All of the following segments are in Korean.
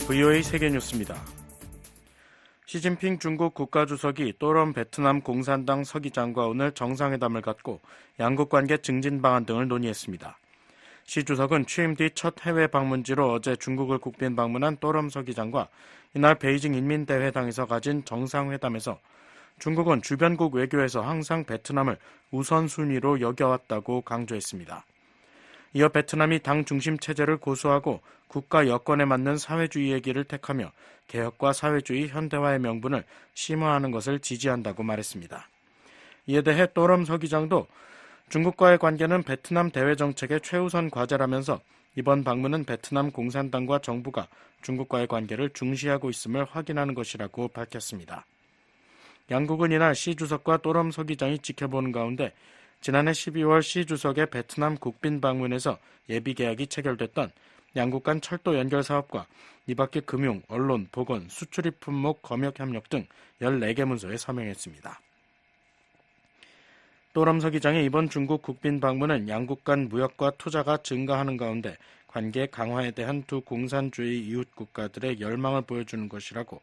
VOA 세계뉴스입니다. 시진핑 중국 국가주석이 또럼 베트남 공산당 서기장과 오늘 정상회담을 갖고 양국 관계 증진 방안 등을 논의했습니다. 시 주석은 취임 뒤 첫 해외 방문지로 어제 중국을 국빈 방문한 또럼 서기장과 이날 베이징 인민대회당에서 가진 정상회담에서 중국은 주변국 외교에서 항상 베트남을 우선순위로 여겨왔다고 강조했습니다. 이어 베트남이 당 중심 체제를 고수하고 국가 여건에 맞는 사회주의의 길을 택하며 개혁과 사회주의 현대화의 명분을 심화하는 것을 지지한다고 말했습니다. 이에 대해 또럼 서기장도 중국과의 관계는 베트남 대외 정책의 최우선 과제라면서 이번 방문은 베트남 공산당과 정부가 중국과의 관계를 중시하고 있음을 확인하는 것이라고 밝혔습니다. 양국은 이날 시 주석과 또럼 서기장이 지켜보는 가운데 지난해 12월 시 주석의 베트남 국빈 방문에서 예비 계약이 체결됐던 양국 간 철도 연결 사업과 이밖에 금융, 언론, 보건, 수출입 품목 검역 협력 등 14개 문서에 서명했습니다. 또럼 서기장의 이번 중국 국빈 방문은 양국 간 무역과 투자가 증가하는 가운데 관계 강화에 대한 두 공산주의 이웃 국가들의 열망을 보여주는 것이라고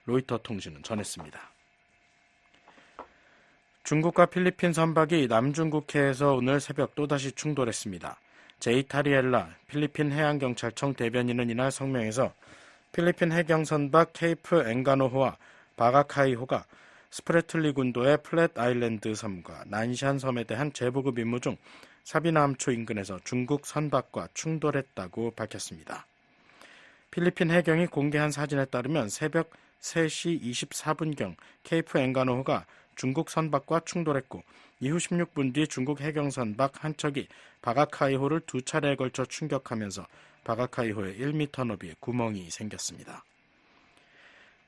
로이터 통신은 전했습니다. 중국과 필리핀 선박이 남중국해에서 오늘 새벽 또다시 충돌했습니다. 제이 타리엘라 필리핀 해양경찰청 대변인은 이날 성명에서 필리핀 해경 선박 케이프 엥가노호와 바가카이호가 스프레틀리 군도의 플랫 아일랜드 섬과 난샨 섬에 대한 재보급 임무 중 사비나암초 인근에서 중국 선박과 충돌했다고 밝혔습니다. 필리핀 해경이 공개한 사진에 따르면 새벽 3시 24분경 케이프 엥가노호가 중국 선박과 충돌했고 이후 16분 뒤 중국 해경 선박 한 척이 바가카이호를 두 차례에 걸쳐 충격하면서 바가카이호의 1m 너비의 구멍이 생겼습니다.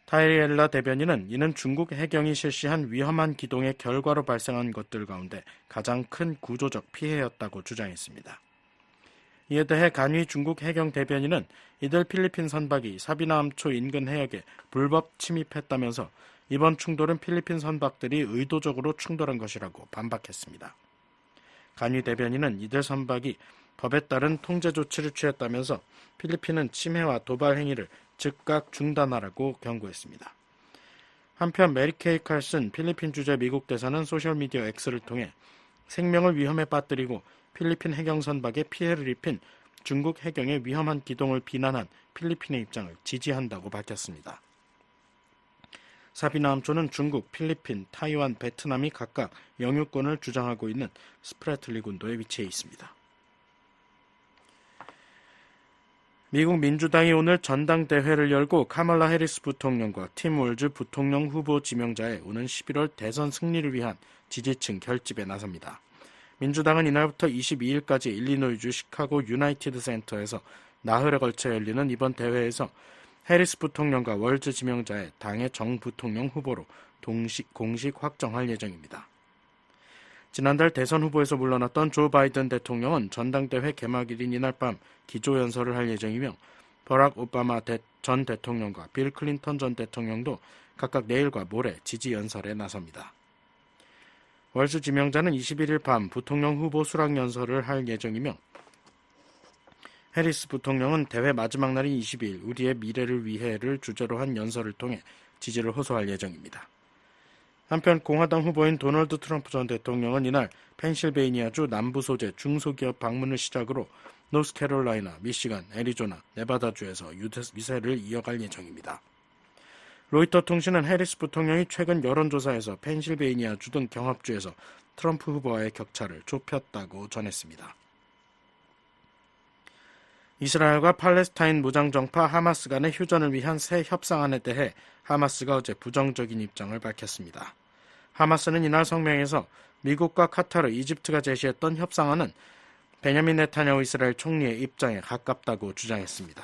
타이엘라 대변인은 이는 중국 해경이 실시한 위험한 기동의 결과로 발생한 것들 가운데 가장 큰 구조적 피해였다고 주장했습니다. 이에 대해 간휘 중국 해경 대변인은 이들 필리핀 선박이 사비나암초 인근 해역에 불법 침입했다면서 이번 충돌은 필리핀 선박들이 의도적으로 충돌한 것이라고 반박했습니다. 간휘 대변인은 이들 선박이 법에 따른 통제 조치를 취했다면서 필리핀은 침해와 도발 행위를 즉각 중단하라고 경고했습니다. 한편 메리 케이 칼슨 필리핀 주재 미국 대사는 소셜미디어 X를 통해 생명을 위험에 빠뜨리고 필리핀 해경 선박에 피해를 입힌 중국 해경의 위험한 기동을 비난한 필리핀의 입장을 지지한다고 밝혔습니다. 사비나암초는 중국, 필리핀, 타이완, 베트남이 각각 영유권을 주장하고 있는 스프레틀리 군도에 위치해 있습니다. 미국 민주당이 오늘 전당대회를 열고 카멀라 해리스 부통령과 팀 월즈 부통령 후보 지명자의 오는 11월 대선 승리를 위한 지지층 결집에 나섭니다. 민주당은 이날부터 22일까지 일리노이주 시카고 유나이티드 센터에서 나흘에 걸쳐 열리는 이번 대회에서 해리스 부통령과 월즈 지명자의 당의 정 부통령 후보로 공식 확정할 예정입니다. 지난달 대선 후보에서 물러났던 조 바이든 대통령은 전당대회 개막일인 이날 밤 기조연설을 할 예정이며 버락 오바마 전 대통령과 빌 클린턴 전 대통령도 각각 내일과 모레 지지연설에 나섭니다. 월즈 지명자는 21일 밤 부통령 후보 수락연설을 할 예정이며 해리스 부통령은 대회 마지막 날인 22일 우리의 미래를 위해를 주제로 한 연설을 통해 지지를 호소할 예정입니다. 한편 공화당 후보인 도널드 트럼프 전 대통령은 이날 펜실베이니아주 남부 소재 중소기업 방문을 시작으로 노스캐롤라이나, 미시간, 애리조나, 네바다주에서 유세를 이어갈 예정입니다. 로이터 통신은 해리스 부통령이 최근 여론조사에서 펜실베이니아주 등 경합주에서 트럼프 후보와의 격차를 좁혔다고 전했습니다. 이스라엘과 팔레스타인 무장정파 하마스 간의 휴전을 위한 새 협상안에 대해 하마스가 어제 부정적인 입장을 밝혔습니다. 하마스는 이날 성명에서 미국과 카타르, 이집트가 제시했던 협상안은 베냐민 네타냐후 이스라엘 총리의 입장에 가깝다고 주장했습니다.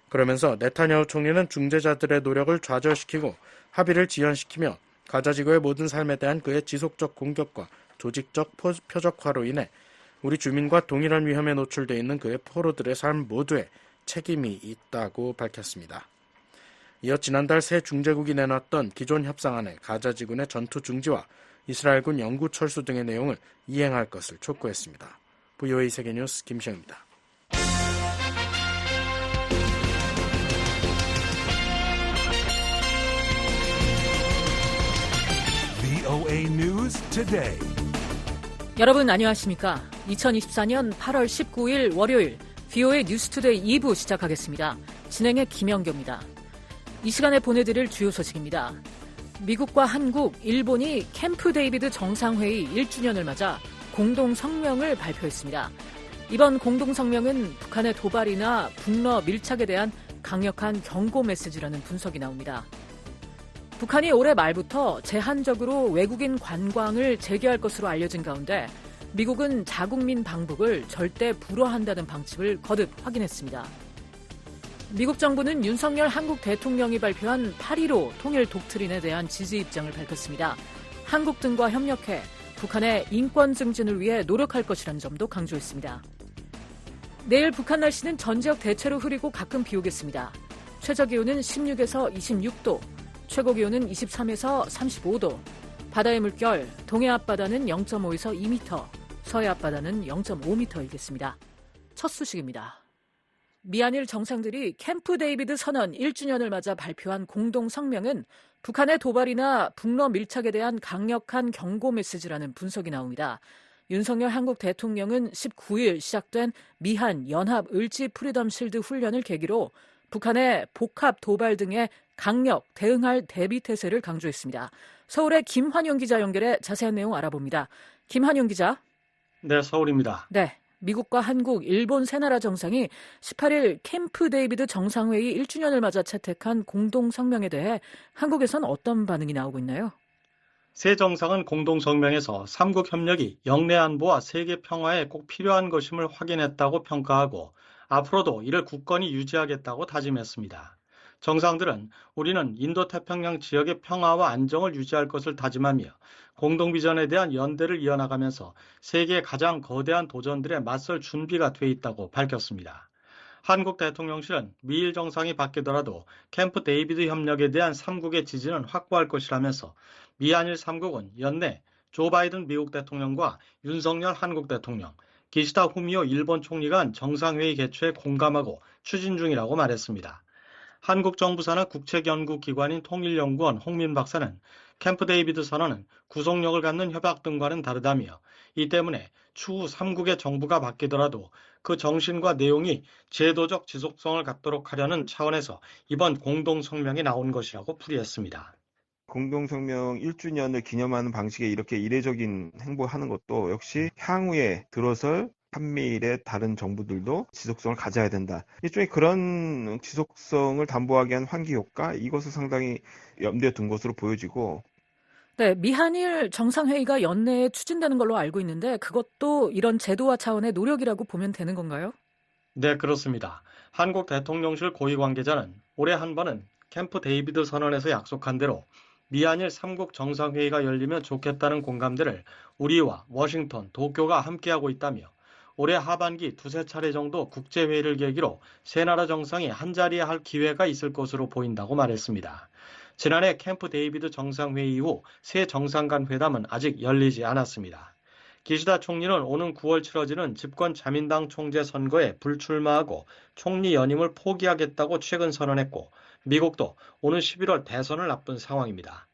그러면서 네타냐후 총리는 중재자들의 노력을 좌절시키고 합의를 지연시키며 가자지구의 모든 삶에 대한 그의 지속적 공격과 조직적 표적화로 인해 우리 주민과 동일한 위험에 노출되어 있는 그의 포로들의 삶 모두에 책임이 있다고 밝혔습니다. 이어 지난달 새 중재국이 내놨던 기존 협상안에 가자지군의 전투 중지와 이스라엘군 영구 철수 등의 내용을 이행할 것을 촉구했습니다. VOA 세계뉴스 김시영입니다. VOA News Today. 여러분 안녕하십니까? 2024년 8월 19일 월요일 VOA 뉴스투데이 2부 시작하겠습니다. 진행의 김영교입니다. 이 시간에 보내드릴 주요 소식입니다. 미국과 한국, 일본이 캠프 데이비드 정상회의 1주년을 맞아 공동 성명을 발표했습니다. 이번 공동 성명은 북한의 도발이나 북러 밀착에 대한 강력한 경고 메시지라는 분석이 나옵니다. 북한이 올해 말부터 제한적으로 외국인 관광을 재개할 것으로 알려진 가운데 미국은 자국민 방북을 절대 불허한다는 방침을 거듭 확인했습니다. 미국 정부는 윤석열 한국 대통령이 발표한 8.15 통일 독트린에 대한 지지 입장을 밝혔습니다. 한국 등과 협력해 북한의 인권 증진을 위해 노력할 것이라는 점도 강조했습니다. 내일 북한 날씨는 전 지역 대체로 흐리고 가끔 비 오겠습니다. 최저기온은 16에서 26도, 최고기온은 23에서 35도, 바다의 물결, 동해 앞바다는 0.5에서 2m, 서해 앞바다는 0.5m이겠습니다. 첫 소식입니다. 미한일 정상들이 캠프 데이비드 선언 1주년을 맞아 발표한 공동 성명은 북한의 도발이나 북러 밀착에 대한 강력한 경고 메시지라는 분석이 나옵니다. 윤석열 한국 대통령은 19일 시작된 미한 연합 을지 프리덤 실드 훈련을 계기로 북한의 복합 도발 등에 강력 대응할 대비 태세를 강조했습니다. 서울의 김환용 기자 연결해 자세한 내용 알아봅니다. 김환용 기자. 네, 서울입니다. 네, 미국과 한국, 일본 세 나라 정상이 18일 캠프 데이비드 정상회의 1주년을 맞아 채택한 공동 성명에 대해 한국에선 어떤 반응이 나오고 있나요? 세 정상은 공동 성명에서 삼국 협력이 영내 안보와 세계 평화에 꼭 필요한 것임을 확인했다고 평가하고 앞으로도 이를 굳건히 유지하겠다고 다짐했습니다. 정상들은 우리는 인도태평양 지역의 평화와 안정을 유지할 것을 다짐하며 공동 비전에 대한 연대를 이어나가면서 세계의 가장 거대한 도전들에 맞설 준비가 돼 있다고 밝혔습니다. 한국 대통령실은 미일 정상이 바뀌더라도 캠프 데이비드 협력에 대한 3국의 지지는 확보할 것이라면서 미한일 3국은 연내 조 바이든 미국 대통령과 윤석열 한국 대통령, 기시다 후미오 일본 총리가 한 정상회의 개최에 공감하고 추진 중이라고 말했습니다. 한국 정부 산하 국책연구기관인 통일연구원 홍민 박사는 캠프 데이비드 선언은 구속력을 갖는 협약 등과는 다르다며 이 때문에 추후 3국의 정부가 바뀌더라도 그 정신과 내용이 제도적 지속성을 갖도록 하려는 차원에서 이번 공동성명이 나온 것이라고 풀이했습니다. 공동성명 1주년을 기념하는 방식의 이렇게 이례적인 행보하는 것도 역시 향후에 들어설 한미일의 다른 정부들도 지속성을 가져야 된다. 일종의 그런 지속성을 담보하기 위한 환기 효과, 이것을 상당히 염두에 둔 것으로 보여지고. 네, 미한일 정상회의가 연내에 추진되는 걸로 알고 있는데 그것도 이런 제도화 차원의 노력이라고 보면 되는 건가요? 네, 그렇습니다. 한국 대통령실 고위 관계자는 올해 한 번은 캠프 데이비드 선언에서 약속한 대로 미한일 3국 정상회의가 열리면 좋겠다는 공감대를 우리와 워싱턴, 도쿄가 함께하고 있다며 올해 하반기 두세 차례 정도 국제회의를 계기로 세 나라 정상이 한자리에 할 기회가 있을 것으로 보인다고 말했습니다. 지난해 캠프 데이비드 정상회의 이후 세 정상 간 회담은 아직 열리지 않았습니다. 기시다 총리는 오는 9월 치러지는 집권 자민당 총재 선거에 불출마하고 총리 연임을 포기하겠다고 최근 선언했고 미국도 오는 11월 대선을 앞둔 상황입니다.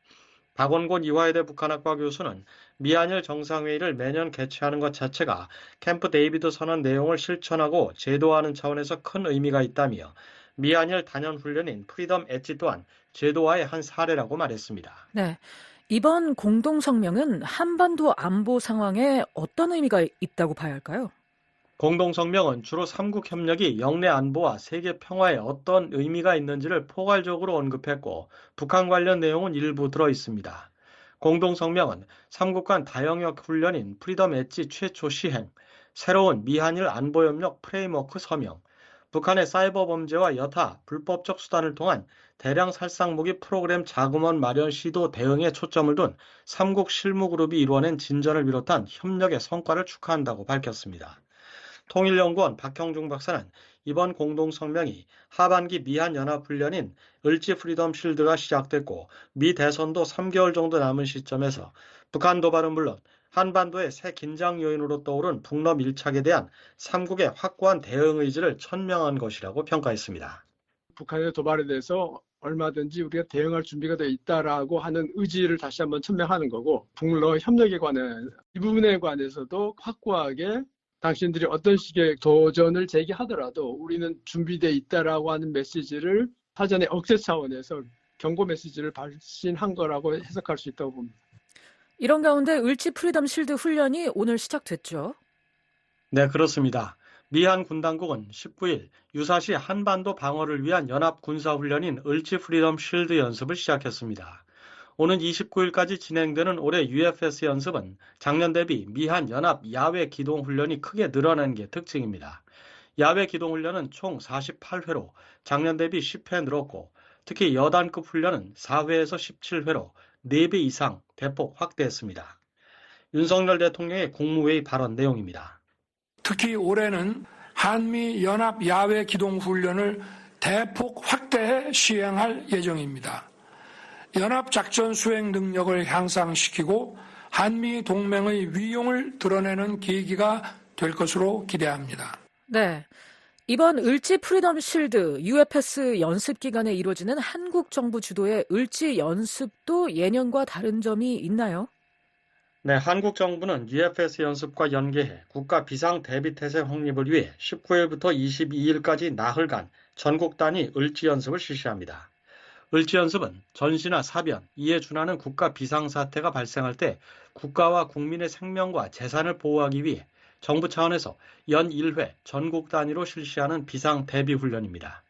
박원곤 이화여대 북한학과 교수는 미한일 정상회의를 매년 개최하는 것 자체가 캠프 데이비드 선언 내용을 실천하고 제도화하는 차원에서 큰 의미가 있다며 미한일 단연 훈련인 프리덤 엣지 또한 제도화의 한 사례라고 말했습니다. 네, 이번 공동성명은 한반도 안보 상황에 어떤 의미가 있다고 봐야 할까요? 공동성명은 주로 3국 협력이 영내 안보와 세계 평화에 어떤 의미가 있는지를 포괄적으로 언급했고 북한 관련 내용은 일부 들어 있습니다. 공동성명은 3국 간 다영역 훈련인 프리덤 엣지 최초 시행, 새로운 미한일 안보협력 프레임워크 서명, 북한의 사이버 범죄와 여타 불법적 수단을 통한 대량 살상 무기 프로그램 자금원 마련 시도 대응에 초점을 둔 3국 실무그룹이 이루어낸 진전을 비롯한 협력의 성과를 축하한다고 밝혔습니다. 통일연구원 박형중 박사는 이번 공동성명이 하반기 미한 연합훈련인 을지 프리덤 실드가 시작됐고 미 대선도 3개월 정도 남은 시점에서 북한 도발은 물론 한반도의 새 긴장 요인으로 떠오른 북러 밀착에 대한 3국의 확고한 대응 의지를 천명한 것이라고 평가했습니다. 북한의 도발에 대해서 얼마든지 우리가 대응할 준비가 되어 있다라고 하는 의지를 다시 한번 천명하는 거고, 북러 협력에 관한 이 부분에 관해서도 확고하게 당신들이 어떤 식의 도전을 제기하더라도 우리는 준비되어 있다라고 하는 메시지를 사전에 억제 차원에서 경고 메시지를 발신한 거라고 해석할 수 있다고 봅니다. 이런 가운데 을지 프리덤 실드 훈련이 오늘 시작됐죠. 네, 그렇습니다. 미한 군당국은 19일 유사시 한반도 방어를 위한 연합 군사훈련인 을지 프리덤 실드 연습을 시작했습니다. 오는 29일까지 진행되는 올해 UFS 연습은 작년 대비 미한 연합 야외 기동 훈련이 크게 늘어난 게 특징입니다. 야외 기동 훈련은 총 48회로 작년 대비 10회 늘었고, 특히 여단급 훈련은 4회에서 17회로 4배 이상 대폭 확대했습니다. 윤석열 대통령의 국무회의 발언 내용입니다. 특히 올해는 한미 연합 야외 기동 훈련을 대폭 확대해 시행할 예정입니다. 연합 작전 수행 능력을 향상시키고 한미 동맹의 위용을 드러내는 계기가 될 것으로 기대합니다. 네. 이번 을지 프리덤 실드 UFS 연습 기간에 이루어지는 한국 정부 주도의 을지 연습도 예년과 다른 점이 있나요? 네, 한국 정부는 UFS 연습과 연계해 국가 비상 대비 태세 확립을 위해 19일부터 22일까지 나흘간 전국 단위 을지 연습을 실시합니다. 을지 연습은 전시나 사변, 이에 준하는 국가 비상사태가 발생할 때 국가와 국민의 생명과 재산을 보호하기 위해 정부 차원에서 연 1회 전국 단위로 실시하는 비상 대비 훈련입니다.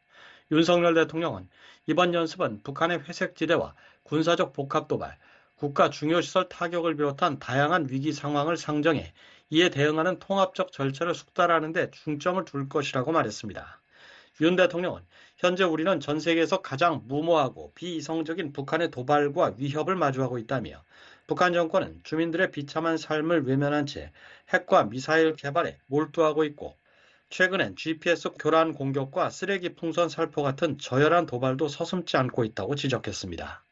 윤석열 대통령은 이번 연습은 북한의 회색지대와 군사적 복합 도발, 국가 중요시설 타격을 비롯한 다양한 위기 상황을 상정해 이에 대응하는 통합적 절차를 숙달하는 데 중점을 둘 것이라고 말했습니다. 윤 대통령은 현재 우리는 전 세계에서 가장 무모하고 비이성적인 북한의 도발과 위협을 마주하고 있다며, 북한 정권은 주민들의 비참한 삶을 외면한 채 핵과 미사일 개발에 몰두하고 있고, 최근엔 GPS 교란 공격과 쓰레기 풍선 살포 같은 저열한 도발도 서슴지 않고 있다고 지적했습니다.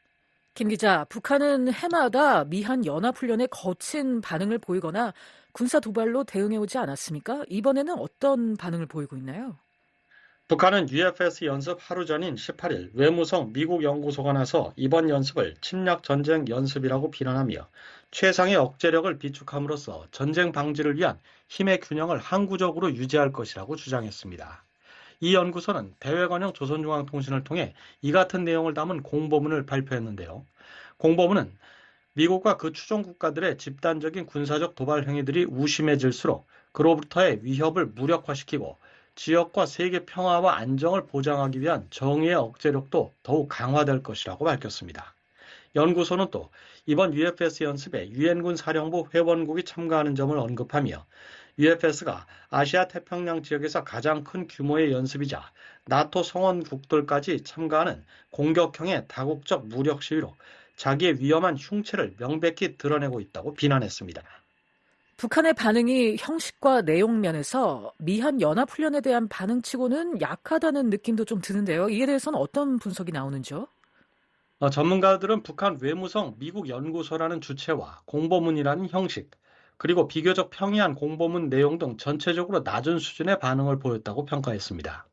김 기자, 북한은 해마다 미한 연합훈련에 거친 반응을 보이거나 군사 도발로 대응해오지 않았습니까? 이번에는 어떤 반응을 보이고 있나요? 북한은 UFS 연습 하루 전인 18일 외무성 미국 연구소가 나서 이번 연습을 침략 전쟁 연습이라고 비난하며 최상의 억제력을 비축함으로써 전쟁 방지를 위한 힘의 균형을 항구적으로 유지할 것이라고 주장했습니다. 이 연구소는 대외관영 조선중앙통신을 통해 이 같은 내용을 담은 공보문을 발표했는데요. 공보문은 미국과 그 추종 국가들의 집단적인 군사적 도발 행위들이 우심해질수록 그로부터의 위협을 무력화시키고 지역과 세계 평화와 안정을 보장하기 위한 정의의 억제력도 더욱 강화될 것이라고 밝혔습니다. 연구소는 또 이번 UFS 연습에 유엔군 사령부 회원국이 참가하는 점을 언급하며 UFS가 아시아 태평양 지역에서 가장 큰 규모의 연습이자 나토 성원국들까지 참가하는 공격형의 다국적 무력 시위로 자기의 위험한 흉체를 명백히 드러내고 있다고 비난했습니다. 북한의 반응이 형식과 내용 면에서 미한 연합훈련에 대한 반응치고는 약하다는 느낌도 좀 드는데요. 이에 대해서는 어떤 분석이 나오는지요? 전문가들은 북한 외무성 미국 연구소라는 주체와 공보문이라는 형식, 그리고 비교적 평이한 공보문 내용 등 전체적으로 낮은 수준의 반응을 보였다고 평가했습니다.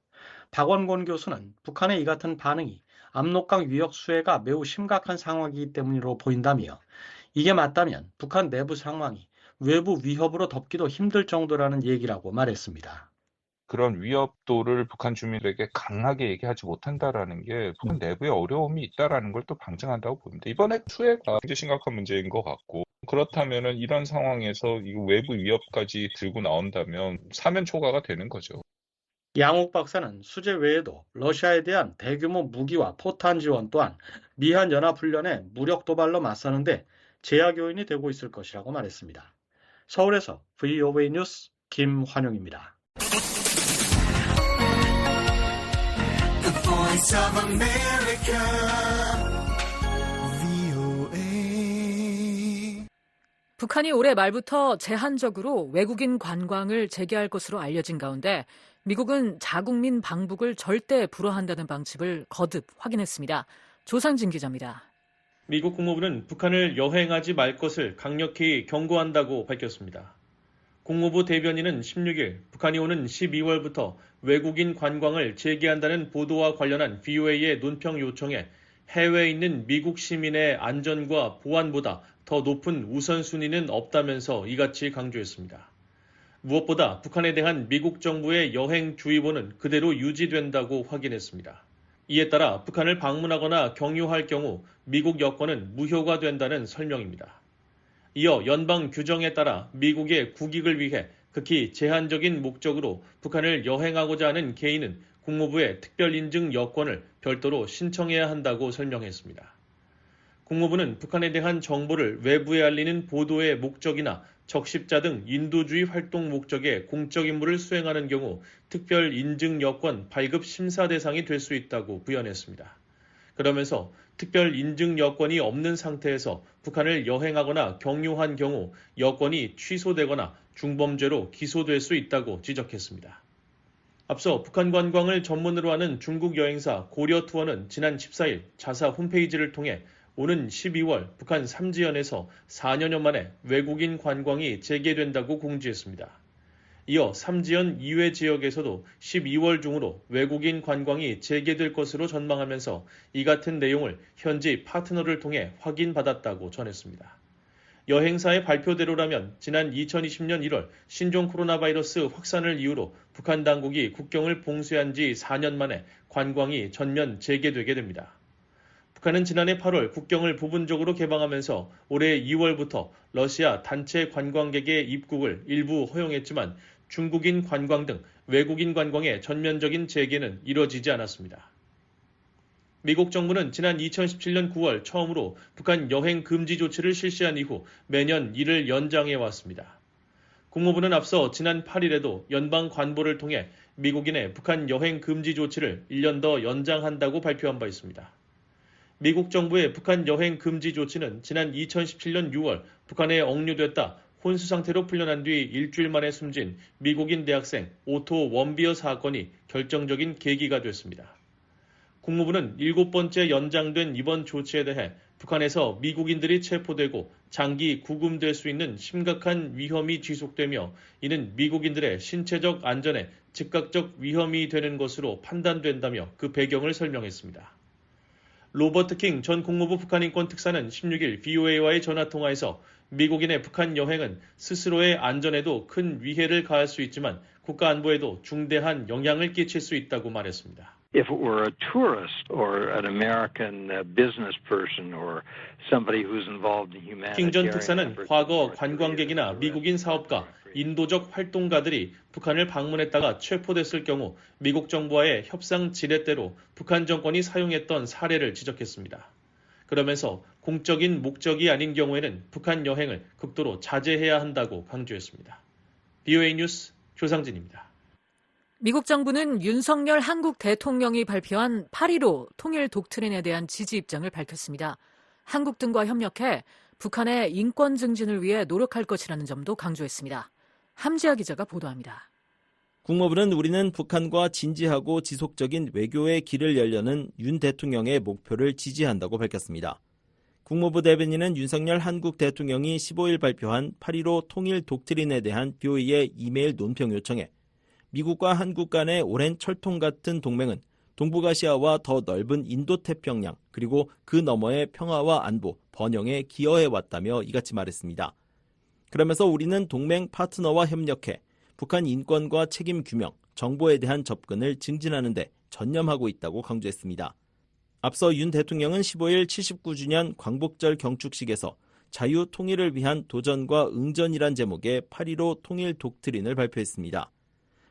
박원곤 교수는 북한의 이 같은 반응이 압록강 위협 수해가 매우 심각한 상황이기 때문으로 보인다며, 이게 맞다면 북한 내부 상황이 외부 위협으로 덮기도 힘들 정도라는 얘기라고 말했습니다. 그런 위협도를 북한 주민들에게 강하게 얘기하지 못한다라는 게 북한 내부에 어려움이 있다라는 걸 또 방증한다고 봅니다. 이번에 수해가 굉장히 심각한 문제인 것 같고, 그렇다면은 이런 상황에서 이 외부 위협까지 들고 나온다면 사면 초과가 되는 거죠. 양옥 박사는 수재 외에도 러시아에 대한 대규모 무기와 포탄 지원 또한 미한 연합훈련에 무력 도발로 맞서는데 제약 요인이 되고 있을 것이라고 말했습니다. 서울에서 VOA 뉴스 김환용입니다. The Voice of America. VOA. 북한이 올해 말부터 제한적으로 외국인 관광을 재개할 것으로 알려진 가운데 미국은 자국민 방북을 절대 불허한다는 방침을 거듭 확인했습니다. 조상진 기자입니다. 미국 국무부는 북한을 여행하지 말 것을 강력히 경고한다고 밝혔습니다. 국무부 대변인은 16일 북한이 오는 12월부터 외국인 관광을 재개한다는 보도와 관련한 VOA의 논평 요청에 해외에 있는 미국 시민의 안전과 보안보다 더 높은 우선순위는 없다면서 이같이 강조했습니다. 무엇보다 북한에 대한 미국 정부의 여행주의보는 그대로 유지된다고 확인했습니다. 이에 따라 북한을 방문하거나 경유할 경우 미국 여권은 무효화된다는 설명입니다. 이어 연방 규정에 따라 미국의 국익을 위해 극히 제한적인 목적으로 북한을 여행하고자 하는 개인은 국무부의 특별인증 여권을 별도로 신청해야 한다고 설명했습니다. 국무부는 북한에 대한 정보를 외부에 알리는 보도의 목적이나 적십자 등 인도주의 활동 목적의 공적 임무를 수행하는 경우 특별인증 여권 발급 심사 대상이 될 수 있다고 부연했습니다. 그러면서 특별인증 여건이 없는 상태에서 북한을 여행하거나 경유한 경우 여건이 취소되거나 중범죄로 기소될 수 있다고 지적했습니다. 앞서 북한 관광을 전문으로 하는 중국 여행사 고려투어는 지난 14일 자사 홈페이지를 통해 오는 12월 북한 삼지연에서 4년여 만에 외국인 관광이 재개된다고 공지했습니다. 이어 삼지연 이외 지역에서도 12월 중으로 외국인 관광이 재개될 것으로 전망하면서 이 같은 내용을 현지 파트너를 통해 확인받았다고 전했습니다. 여행사의 발표대로라면 지난 2020년 1월 신종 코로나 바이러스 확산을 이유로 북한 당국이 국경을 봉쇄한 지 4년 만에 관광이 전면 재개되게 됩니다. 북한은 지난해 8월 국경을 부분적으로 개방하면서 올해 2월부터 러시아 단체 관광객의 입국을 일부 허용했지만 중국인 관광 등 외국인 관광의 전면적인 재개는 이뤄지지 않았습니다. 미국 정부는 지난 2017년 9월 처음으로 북한 여행 금지 조치를 실시한 이후 매년 이를 연장해 왔습니다. 국무부는 앞서 지난 8일에도 연방 관보를 통해 미국인의 북한 여행 금지 조치를 1년 더 연장한다고 발표한 바 있습니다. 미국 정부의 북한 여행 금지 조치는 지난 2017년 6월 북한에 억류됐다 혼수 상태로 풀려난 뒤 일주일 만에 숨진 미국인 대학생 오토 원비어 사건이 결정적인 계기가 됐습니다. 국무부는 7번째 연장된 이번 조치에 대해 북한에서 미국인들이 체포되고 장기 구금될 수 있는 심각한 위험이 지속되며 이는 미국인들의 신체적 안전에 즉각적 위험이 되는 것으로 판단된다며 그 배경을 설명했습니다. 로버트 킹 전 국무부 북한인권 특사는 16일 VOA와의 전화통화에서 미국인의 북한 여행은 스스로의 안전에도 큰 위해를 가할 수 있지만 국가 안보에도 중대한 영향을 끼칠 수 있다고 말했습니다. If it were a tourist or an American business person or somebody who's involved in humanitarian 킹 전 특사는 과거 관광객이나 미국인 사업가, 인도적 활동가들이 북한을 방문했다가 체포됐을 경우 미국 정부와의 협상 지렛대로 북한 정권이 사용했던 사례를 지적했습니다. 그러면서 공적인 목적이 아닌 경우에는 북한 여행을 극도로 자제해야 한다고 강조했습니다. VOA 뉴스 조상진입니다. 미국 정부는 윤석열 한국 대통령이 발표한 8.15 통일 독트린에 대한 지지 입장을 밝혔습니다. 한국 등과 협력해 북한의 인권 증진을 위해 노력할 것이라는 점도 강조했습니다. 함지아 기자가 보도합니다. 국무부는 우리는 북한과 진지하고 지속적인 외교의 길을 열려는 윤 대통령의 목표를 지지한다고 밝혔습니다. 국무부 대변인은 윤석열 한국 대통령이 15일 발표한 8.15 통일 독트린에 대한 VOA의 이메일 논평 요청에 미국과 한국 간의 오랜 철통 같은 동맹은 동북아시아와 더 넓은 인도태평양 그리고 그 너머의 평화와 안보, 번영에 기여해왔다며 이같이 말했습니다. 그러면서 우리는 동맹 파트너와 협력해 북한 인권과 책임 규명, 정보에 대한 접근을 증진하는 데 전념하고 있다고 강조했습니다. 앞서 윤 대통령은 15일 79주년 광복절 경축식에서 자유 통일을 위한 도전과 응전이란 제목의 8.15 통일 독트린을 발표했습니다.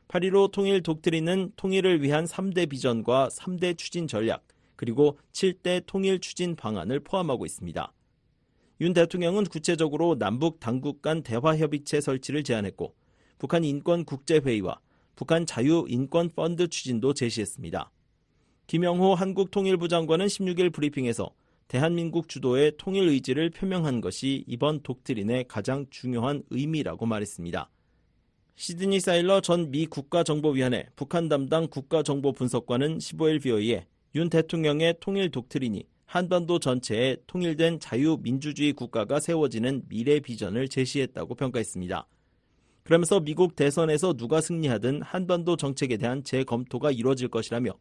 8.15 통일 독트린은 통일을 위한 3대 비전과 3대 추진 전략, 그리고 7대 통일 추진 방안을 포함하고 있습니다. 윤 대통령은 구체적으로 남북 당국 간 대화협의체 설치를 제안했고 북한 인권국제회의와 북한 자유인권펀드 추진도 제시했습니다. 김영호 한국통일부 장관은 16일 브리핑에서 대한민국 주도의 통일 의지를 표명한 것이 이번 독트린의 가장 중요한 의미라고 말했습니다. 시드니 사일러 전 미 국가정보위원회 북한 담당 국가정보분석관은 15일 VOA에 윤 대통령의 통일 독트린이 한반도 전체에 통일된 자유민주주의 국가가 세워지는 미래 비전을 제시했다고 평가했습니다. 그러면서 미국 대선에서 누가 승리하든 한반도 정책에 대한 재검토가 이루어질 것이라며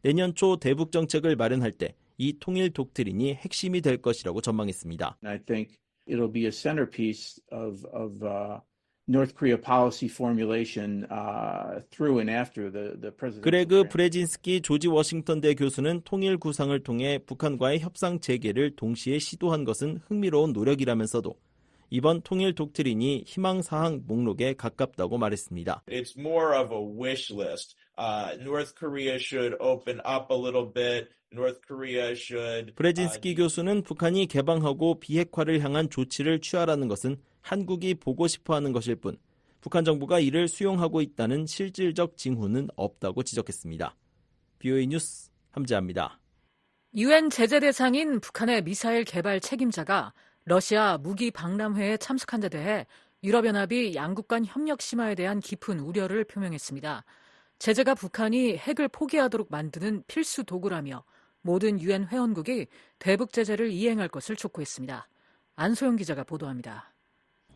내년 초 대북 정책을 마련할 때 이 통일 독트린이 핵심이 될 것이라고 전망했습니다. I think it'll be a centerpiece of North Korea policy formulation through and after the president. 그레그 브레진스키 조지 워싱턴대 교수는 통일 구상을 통해 북한과의 협상 재개를 동시에 시도한 것은 흥미로운 노력이라면서도 이번 통일 독트린이 희망사항 목록에 가깝다고 말했습니다. It's more of a wish list. North Korea should open up a little bit. North Korea should. 브레진스키 교수는 북한이 개방하고 비핵화를 향한 조치를 취하라는 것은 한국이 보고 싶어하는 것일 뿐 북한 정부가 이를 수용하고 있다는 실질적 징후는 없다고 지적했습니다. BOA 뉴스 함재합니다. 유엔 제재 대상인 북한의 미사일 개발 책임자가 러시아 무기 박람회에 참석한 데 대해 유럽연합이 양국 간 협력 심화에 대한 깊은 우려를 표명했습니다. 제재가 북한이 핵을 포기하도록 만드는 필수 도구라며 모든 유엔 회원국이 대북 제재를 이행할 것을 촉구했습니다. 안소영 기자가 보도합니다.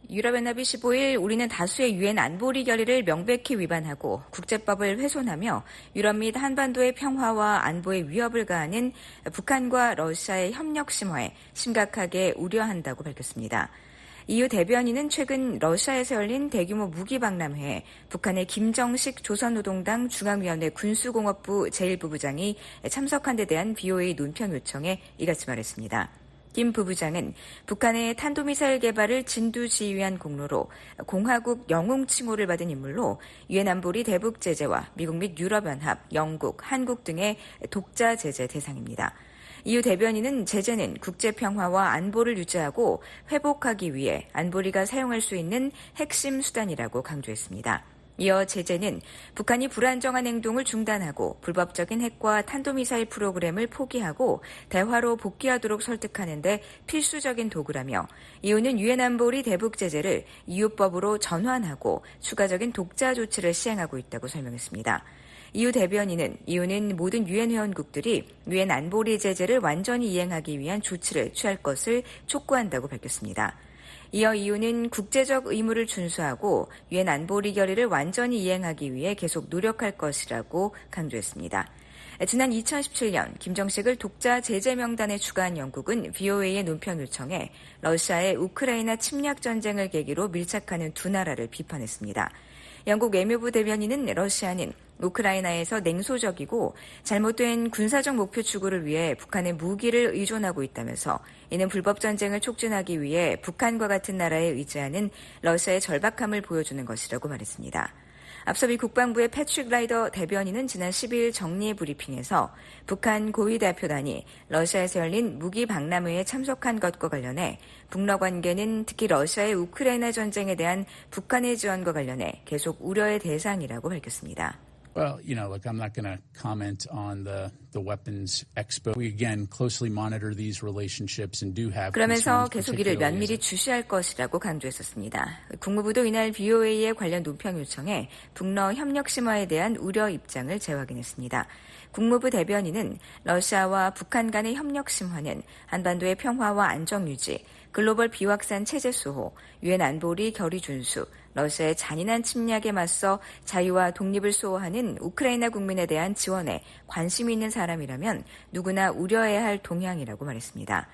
유럽연합이 15일 우리는 다수의 유엔 안보리 결의를 명백히 위반하고 국제법을 훼손하며 유럽 및 한반도의 평화와 안보에 위협을 가하는 북한과 러시아의 협력 심화에 심각하게 우려한다고 밝혔습니다. EU 대변인은 최근 러시아에서 열린 대규모 무기 박람회에 북한의 김정식 조선노동당 중앙위원회 군수공업부 제1부부장이 참석한 데 대한 BOA 논평 요청에 이같이 말했습니다. 김 부부장은 북한의 탄도미사일 개발을 진두지휘한 공로로 공화국 영웅 칭호를 받은 인물로 유엔 안보리 대북 제재와 미국 및 유럽연합, 영국, 한국 등의 독자 제재 대상입니다. EU 대변인은 제재는 국제평화와 안보를 유지하고 회복하기 위해 안보리가 사용할 수 있는 핵심 수단이라고 강조했습니다. 이어 제재는 북한이 불안정한 행동을 중단하고 불법적인 핵과 탄도미사일 프로그램을 포기하고 대화로 복귀하도록 설득하는 데 필수적인 도구라며 EU는 유엔 안보리 대북 제재를 EU법으로 전환하고 추가적인 독자 조치를 시행하고 있다고 설명했습니다. EU 대변인은 EU는 모든 유엔 회원국들이 유엔 안보리 제재를 완전히 이행하기 위한 조치를 취할 것을 촉구한다고 밝혔습니다. 이어 EU는 국제적 의무를 준수하고 유엔 안보리 결의를 완전히 이행하기 위해 계속 노력할 것이라고 강조했습니다. 지난 2017년 김정식을 독자 제재 명단에 추가한 영국은 BOA의 논평 요청에 러시아의 우크라이나 침략 전쟁을 계기로 밀착하는 두 나라를 비판했습니다. 영국 외무부 대변인은 러시아는 우크라이나에서 냉소적이고 잘못된 군사적 목표 추구를 위해 북한의 무기를 의존하고 있다면서 이는 불법 전쟁을 촉진하기 위해 북한과 같은 나라에 의지하는 러시아의 절박함을 보여주는 것이라고 말했습니다. 앞서 미 국방부의 패트릭 라이더 대변인은 지난 12일 정례 브리핑에서 북한 고위 대표단이 러시아에서 열린 무기 박람회에 참석한 것과 관련해 북러 관계는 특히 러시아의 우크라이나 전쟁에 대한 북한의 지원과 관련해 계속 우려의 대상이라고 밝혔습니다. Well, look, I'm not going to comment on the weapons expo. We again closely monitor these relationships and do have. 그러면서 계속 이를 면밀히 주시할 것이라고 강조했었습니다. 국무부도 이날 BOA의 관련 논평 요청에 북러 협력 심화에 대한 우려 입장을 재확인했습니다. 국무부 대변인은 러시아와 북한 간의 협력 심화는 한반도의 평화와 안정 유지, 글로벌 비확산 체제 수호, 유엔 안보리 결의 준수, 러시아의 잔인한 침략에 맞서 자유와 독립을 수호하는 우크라이나 국민에 대한 지원에 관심이 있는 사람이라면 누구나 우려해야 할 동향이라고 말했습니다.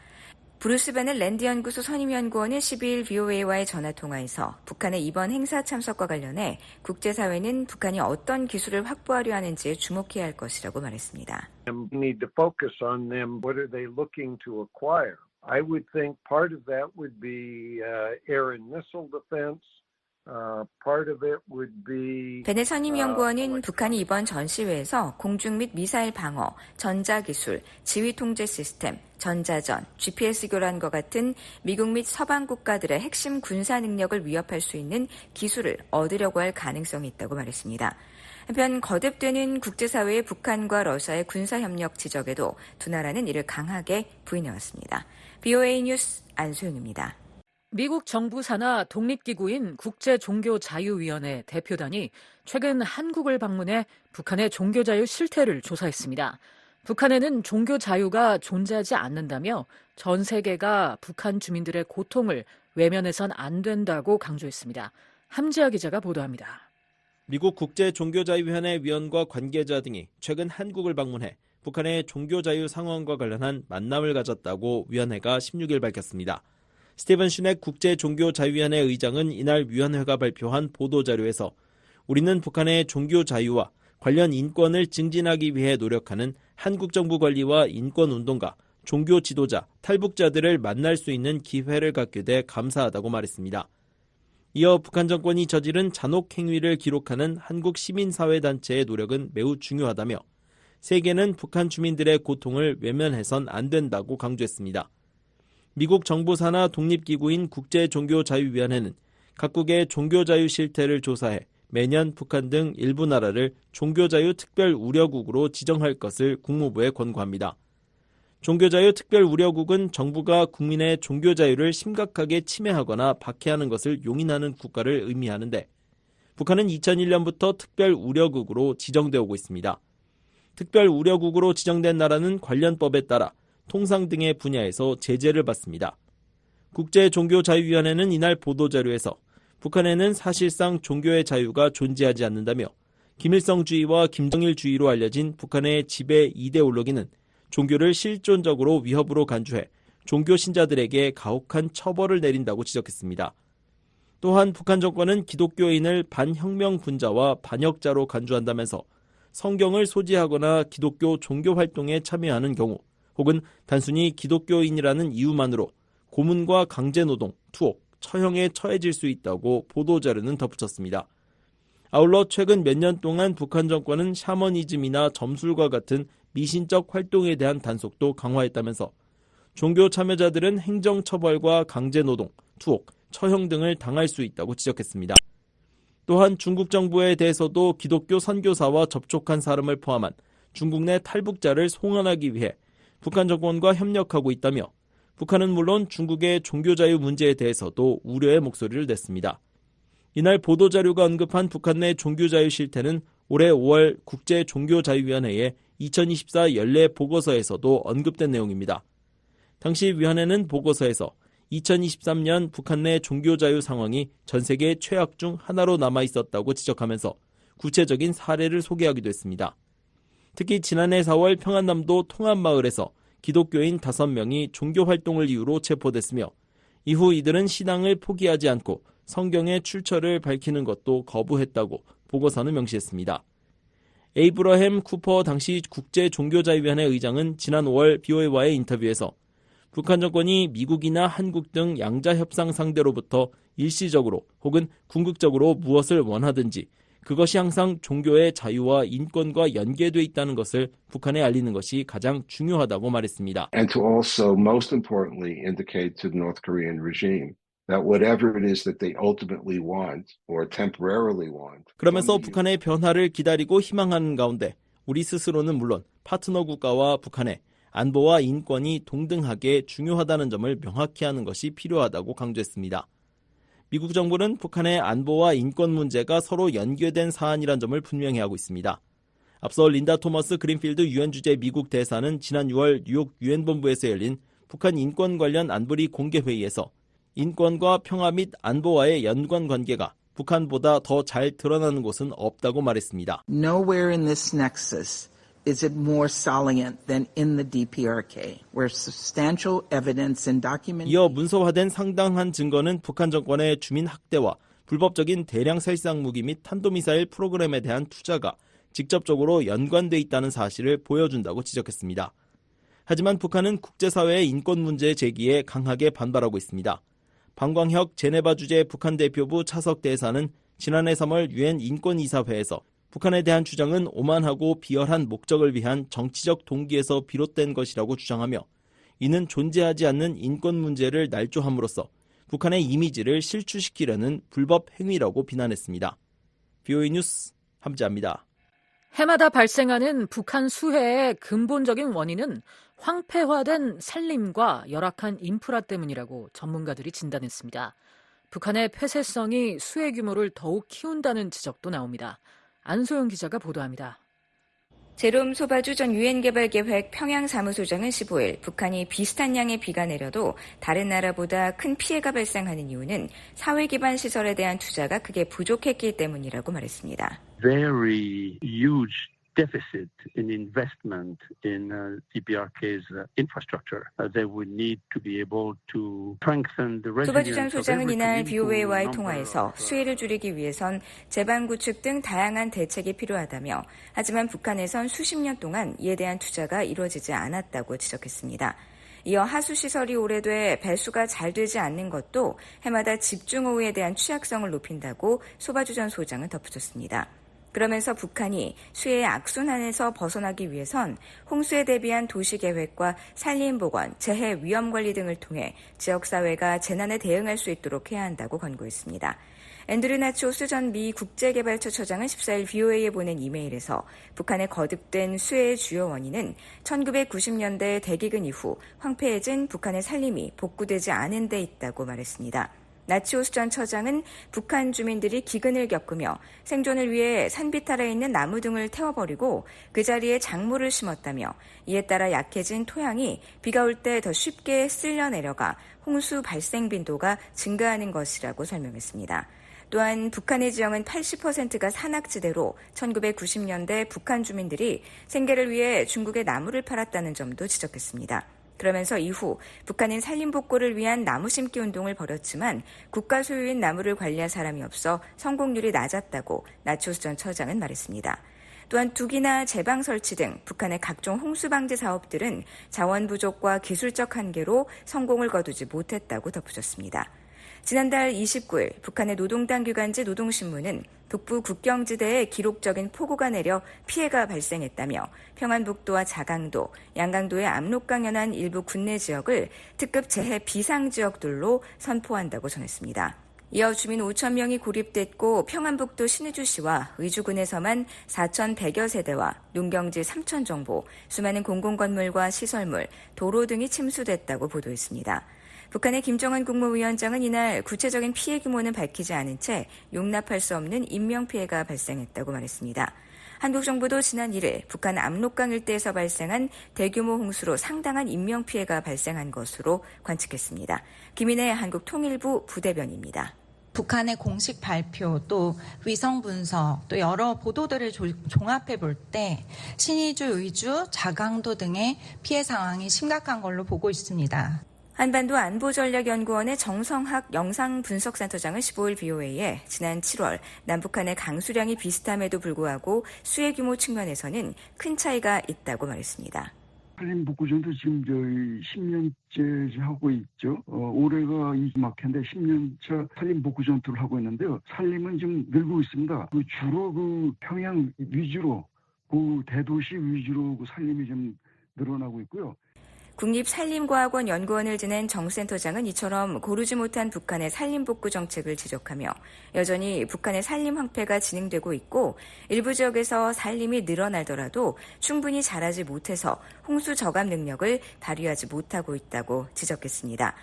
브루스 베넬 랜드 연구소 선임연구원은 12일 BOA와의 전화통화에서 북한의 이번 행사 참석과 관련해 국제사회는 북한이 어떤 기술을 확보하려 하는지에 주목해야 할 것이라고 말했습니다. We need to focus on them. What are they looking to acquire? I would think part of that would be air and missile defense. 베넬 선임연구원은 북한이 이번 전시회에서 공중 및 미사일 방어, 전자기술, 지휘통제 시스템, 전자전, GPS 교란과 같은 미국 및 서방 국가들의 핵심 군사 능력을 위협할 수 있는 기술을 얻으려고 할 가능성이 있다고 말했습니다. 한편 거듭되는 국제사회의 북한과 러시아의 군사협력 지적에도 두 나라는 이를 강하게 부인해왔습니다. BOA 뉴스 안소영입니다. 미국 정부 산하 독립기구인 국제종교자유위원회 대표단이 최근 한국을 방문해 북한의 종교자유 실태를 조사했습니다. 북한에는 종교자유가 존재하지 않는다며 전 세계가 북한 주민들의 고통을 외면해선 안 된다고 강조했습니다. 함지아 기자가 보도합니다. 미국 국제종교자유위원회 위원과 관계자 등이 최근 한국을 방문해 북한의 종교자유 상황과 관련한 만남을 가졌다고 위원회가 16일 밝혔습니다. 스티븐 슈넥 국제종교자유위원회 의장은 이날 위원회가 발표한 보도자료에서 우리는 북한의 종교자유와 관련 인권을 증진하기 위해 노력하는 한국 정부 관리와 인권운동가, 종교 지도자, 탈북자들을 만날 수 있는 기회를 갖게 돼 감사하다고 말했습니다. 이어 북한 정권이 저지른 잔혹 행위를 기록하는 한국 시민사회단체의 노력은 매우 중요하다며 세계는 북한 주민들의 고통을 외면해선 안 된다고 강조했습니다. 미국 정부 산하 독립기구인 국제종교자유위원회는 각국의 종교자유 실태를 조사해 매년 북한 등 일부 나라를 종교자유 특별 우려국으로 지정할 것을 국무부에 권고합니다. 종교자유 특별 우려국은 정부가 국민의 종교자유를 심각하게 침해하거나 박해하는 것을 용인하는 국가를 의미하는데 북한은 2001년부터 특별 우려국으로 지정되어 오고 있습니다. 특별 우려국으로 지정된 나라는 관련법에 따라 통상 등의 분야에서 제재를 받습니다. 국제종교자유위원회는 이날 보도자료에서 북한에는 사실상 종교의 자유가 존재하지 않는다며 김일성주의와 김정일주의로 알려진 북한의 지배 이데올로기는 종교를 실존적으로 위협으로 간주해 종교 신자들에게 가혹한 처벌을 내린다고 지적했습니다. 또한 북한 정권은 기독교인을 반혁명 분자와 반역자로 간주한다면서 성경을 소지하거나 기독교 종교 활동에 참여하는 경우 혹은 단순히 기독교인이라는 이유만으로 고문과 강제노동, 투옥, 처형에 처해질 수 있다고 보도자료는 덧붙였습니다. 아울러 최근 몇 년 동안 북한 정권은 샤머니즘이나 점술과 같은 미신적 활동에 대한 단속도 강화했다면서 종교 참여자들은 행정처벌과 강제노동, 투옥, 처형 등을 당할 수 있다고 지적했습니다. 또한 중국 정부에 대해서도 기독교 선교사와 접촉한 사람을 포함한 중국 내 탈북자를 송환하기 위해 북한 정권과 협력하고 있다며 북한은 물론 중국의 종교자유 문제에 대해서도 우려의 목소리를 냈습니다. 이날 보도자료가 언급한 북한 내 종교자유 실태는 올해 5월 국제종교자유위원회의 2024 연례 보고서에서도 언급된 내용입니다. 당시 위원회는 보고서에서 2023년 북한 내 종교자유 상황이 전 세계 최악 중 하나로 남아 있었다고 지적하면서 구체적인 사례를 소개하기도 했습니다. 특히 지난해 4월 평안남도 통합마을에서 기독교인 5명이 종교활동을 이유로 체포됐으며 이후 이들은 신앙을 포기하지 않고 성경의 출처를 밝히는 것도 거부했다고 보고서는 명시했습니다. 에이브러햄 쿠퍼 당시 국제종교자유위원회 의장은 지난 5월 BOA와의 인터뷰에서 북한 정권이 미국이나 한국 등 양자 협상 상대로부터 일시적으로 혹은 궁극적으로 무엇을 원하든지 그것이 항상 종교의 자유와 인권과 연계돼 있다는 것을 북한에 알리는 것이 가장 중요하다고 말했습니다. And to also, most importantly, indicate to the North Korean regime that whatever it is that they ultimately want or temporarily want. 그러면서 북한의 변화를 기다리고 희망하는 가운데 우리 스스로는 물론 파트너 국가와 북한의 안보와 인권이 동등하게 중요하다는 점을 명확히 하는 것이 필요하다고 강조했습니다. 미국 정부는 북한의 안보와 인권 문제가 서로 연계된 사안이란 점을 분명히 하고 있습니다. 앞서 린다 토머스 그린필드 유엔 주재 미국 대사는 지난 6월 뉴욕 유엔 본부에서 열린 북한 인권 관련 안보리 공개 회의에서 인권과 평화 및 안보와의 연관 관계가 북한보다 더 잘 드러나는 곳은 없다고 말했습니다. Nowhere in this nexus is it more salient than in the DPRK, where substantial evidence and documentation. 이어 문서화된 상당한 증거는 북한 정권의 주민 학대와 불법적인 대량 살상 무기 및 탄도미사일 프로그램에 대한 투자가 직접적으로 연관돼 있다는 사실을 보여준다고 지적했습니다. 하지만 북한은 국제사회의 인권 문제 제기에 강하게 반발하고 있습니다. 방광혁 제네바 주재 북한 대표부 차석 대사는 지난해 3월 유엔 인권이사회에서 북한에 대한 주장은 오만하고 비열한 목적을 위한 정치적 동기에서 비롯된 것이라고 주장하며 이는 존재하지 않는 인권 문제를 날조함으로써 북한의 이미지를 실추시키려는 불법 행위라고 비난했습니다. BOA 뉴스 함지아입니다. 해마다 발생하는 북한 수해의 근본적인 원인은 황폐화된 산림과 열악한 인프라 때문이라고 전문가들이 진단했습니다. 북한의 폐쇄성이 수해 규모를 더욱 키운다는 지적도 나옵니다. 안소영 기자가 보도합니다. 제롬 소바주 전 유엔개발계획 평양사무소장은 15일 북한이 비슷한 양의 비가 내려도 다른 나라보다 큰 피해가 발생하는 이유는 사회 기반 시설에 대한 투자가 크게 부족했기 때문이라고 말했습니다. Very huge deficit in investment in DPRK's infrastructure. They would need to be able to strengthen the 소바주 전 resilience of 소장은 every 이날 community. VOA와의 통화에서 수해를 줄이기 위해선 재반 구축 등 다양한 대책이 필요하다며 하지만 북한에선 수십 년 동안 이에 대한 투자가 이루어지지 않았다고 지적했습니다. 이어 하수시설이 오래돼 배수가 잘 되지 않는 것도 해마다 집중호우에 대한 취약성을 높인다고 소바주 전 소장은 덧붙였습니다. 그러면서 북한이 수해의 악순환에서 벗어나기 위해선 홍수에 대비한 도시계획과 산림보건, 재해 위험관리 등을 통해 지역사회가 재난에 대응할 수 있도록 해야 한다고 권고했습니다. 앤드류 나치오스 전 미 국제개발처 처장은 14일 VOA에 보낸 이메일에서 북한의 거듭된 수해의 주요 원인은 1990년대 대기근 이후 황폐해진 북한의 산림이 복구되지 않은 데 있다고 말했습니다. 나치오스 전 처장은 북한 주민들이 기근을 겪으며 생존을 위해 산비탈에 있는 나무 등을 태워버리고 그 자리에 작물을 심었다며 이에 따라 약해진 토양이 비가 올 때 더 쉽게 쓸려 내려가 홍수 발생 빈도가 증가하는 것이라고 설명했습니다. 또한 북한의 지형은 80%가 산악지대로 1990년대 북한 주민들이 생계를 위해 중국에 나무를 팔았다는 점도 지적했습니다. 그러면서 이후 북한은 산림복구를 위한 나무 심기 운동을 벌였지만 국가 소유인 나무를 관리할 사람이 없어 성공률이 낮았다고 나치오스 전 처장은 말했습니다. 또한 둑이나 제방 설치 등 북한의 각종 홍수 방지 사업들은 자원 부족과 기술적 한계로 성공을 거두지 못했다고 덧붙였습니다. 지난달 29일 북한의 노동당 기관지 노동신문은 북부 국경지대에 기록적인 폭우가 내려 피해가 발생했다며 평안북도와 자강도, 양강도의 압록강 연안 일부 군내 지역을 특급 재해 비상지역들로 선포한다고 전했습니다. 이어 주민 5천 명이 고립됐고 평안북도 신의주시와 의주군에서만 4,100여 세대와 농경지 3천 정보, 수많은 공공건물과 시설물, 도로 등이 침수됐다고 보도했습니다. 북한의 김정은 국무위원장은 이날 구체적인 피해 규모는 밝히지 않은 채 용납할 수 없는 인명피해가 발생했다고 말했습니다. 한국 정부도 지난 1일 북한 압록강 일대에서 발생한 대규모 홍수로 상당한 인명피해가 발생한 것으로 관측했습니다. 김인혜 한국통일부 부대변입니다. 북한의 공식 발표 또 위성 분석 또 여러 보도들을 종합해 볼 때 신의주, 의주, 자강도 등의 피해 상황이 심각한 걸로 보고 있습니다. 한반도 안보전략연구원의 정성학 영상분석센터장은 15일 VOA에 지난 7월 남북한의 강수량이 비슷함에도 불구하고 수해 규모 측면에서는 큰 차이가 있다고 말했습니다. 산림복구전도 지금 저희 10년째 하고 있죠. 올해가 이막해인데 10년차 산림복구전투를 하고 있는데요. 산림은 지금 늘고 있습니다. 주로 평양 위주로 대도시 위주로 산림이 좀 늘어나고 있고요. 국립산림과학원 연구원을 지낸 정 센터장은 이처럼 고르지 못한 북한의 산림복구 정책을 지적하며 여전히 북한의 산림 황폐가 진행되고 있고 일부 지역에서 산림이 늘어나더라도 충분히 자라지 못해서 홍수 저감 능력을 발휘하지 못하고 있다고 지적했습니다.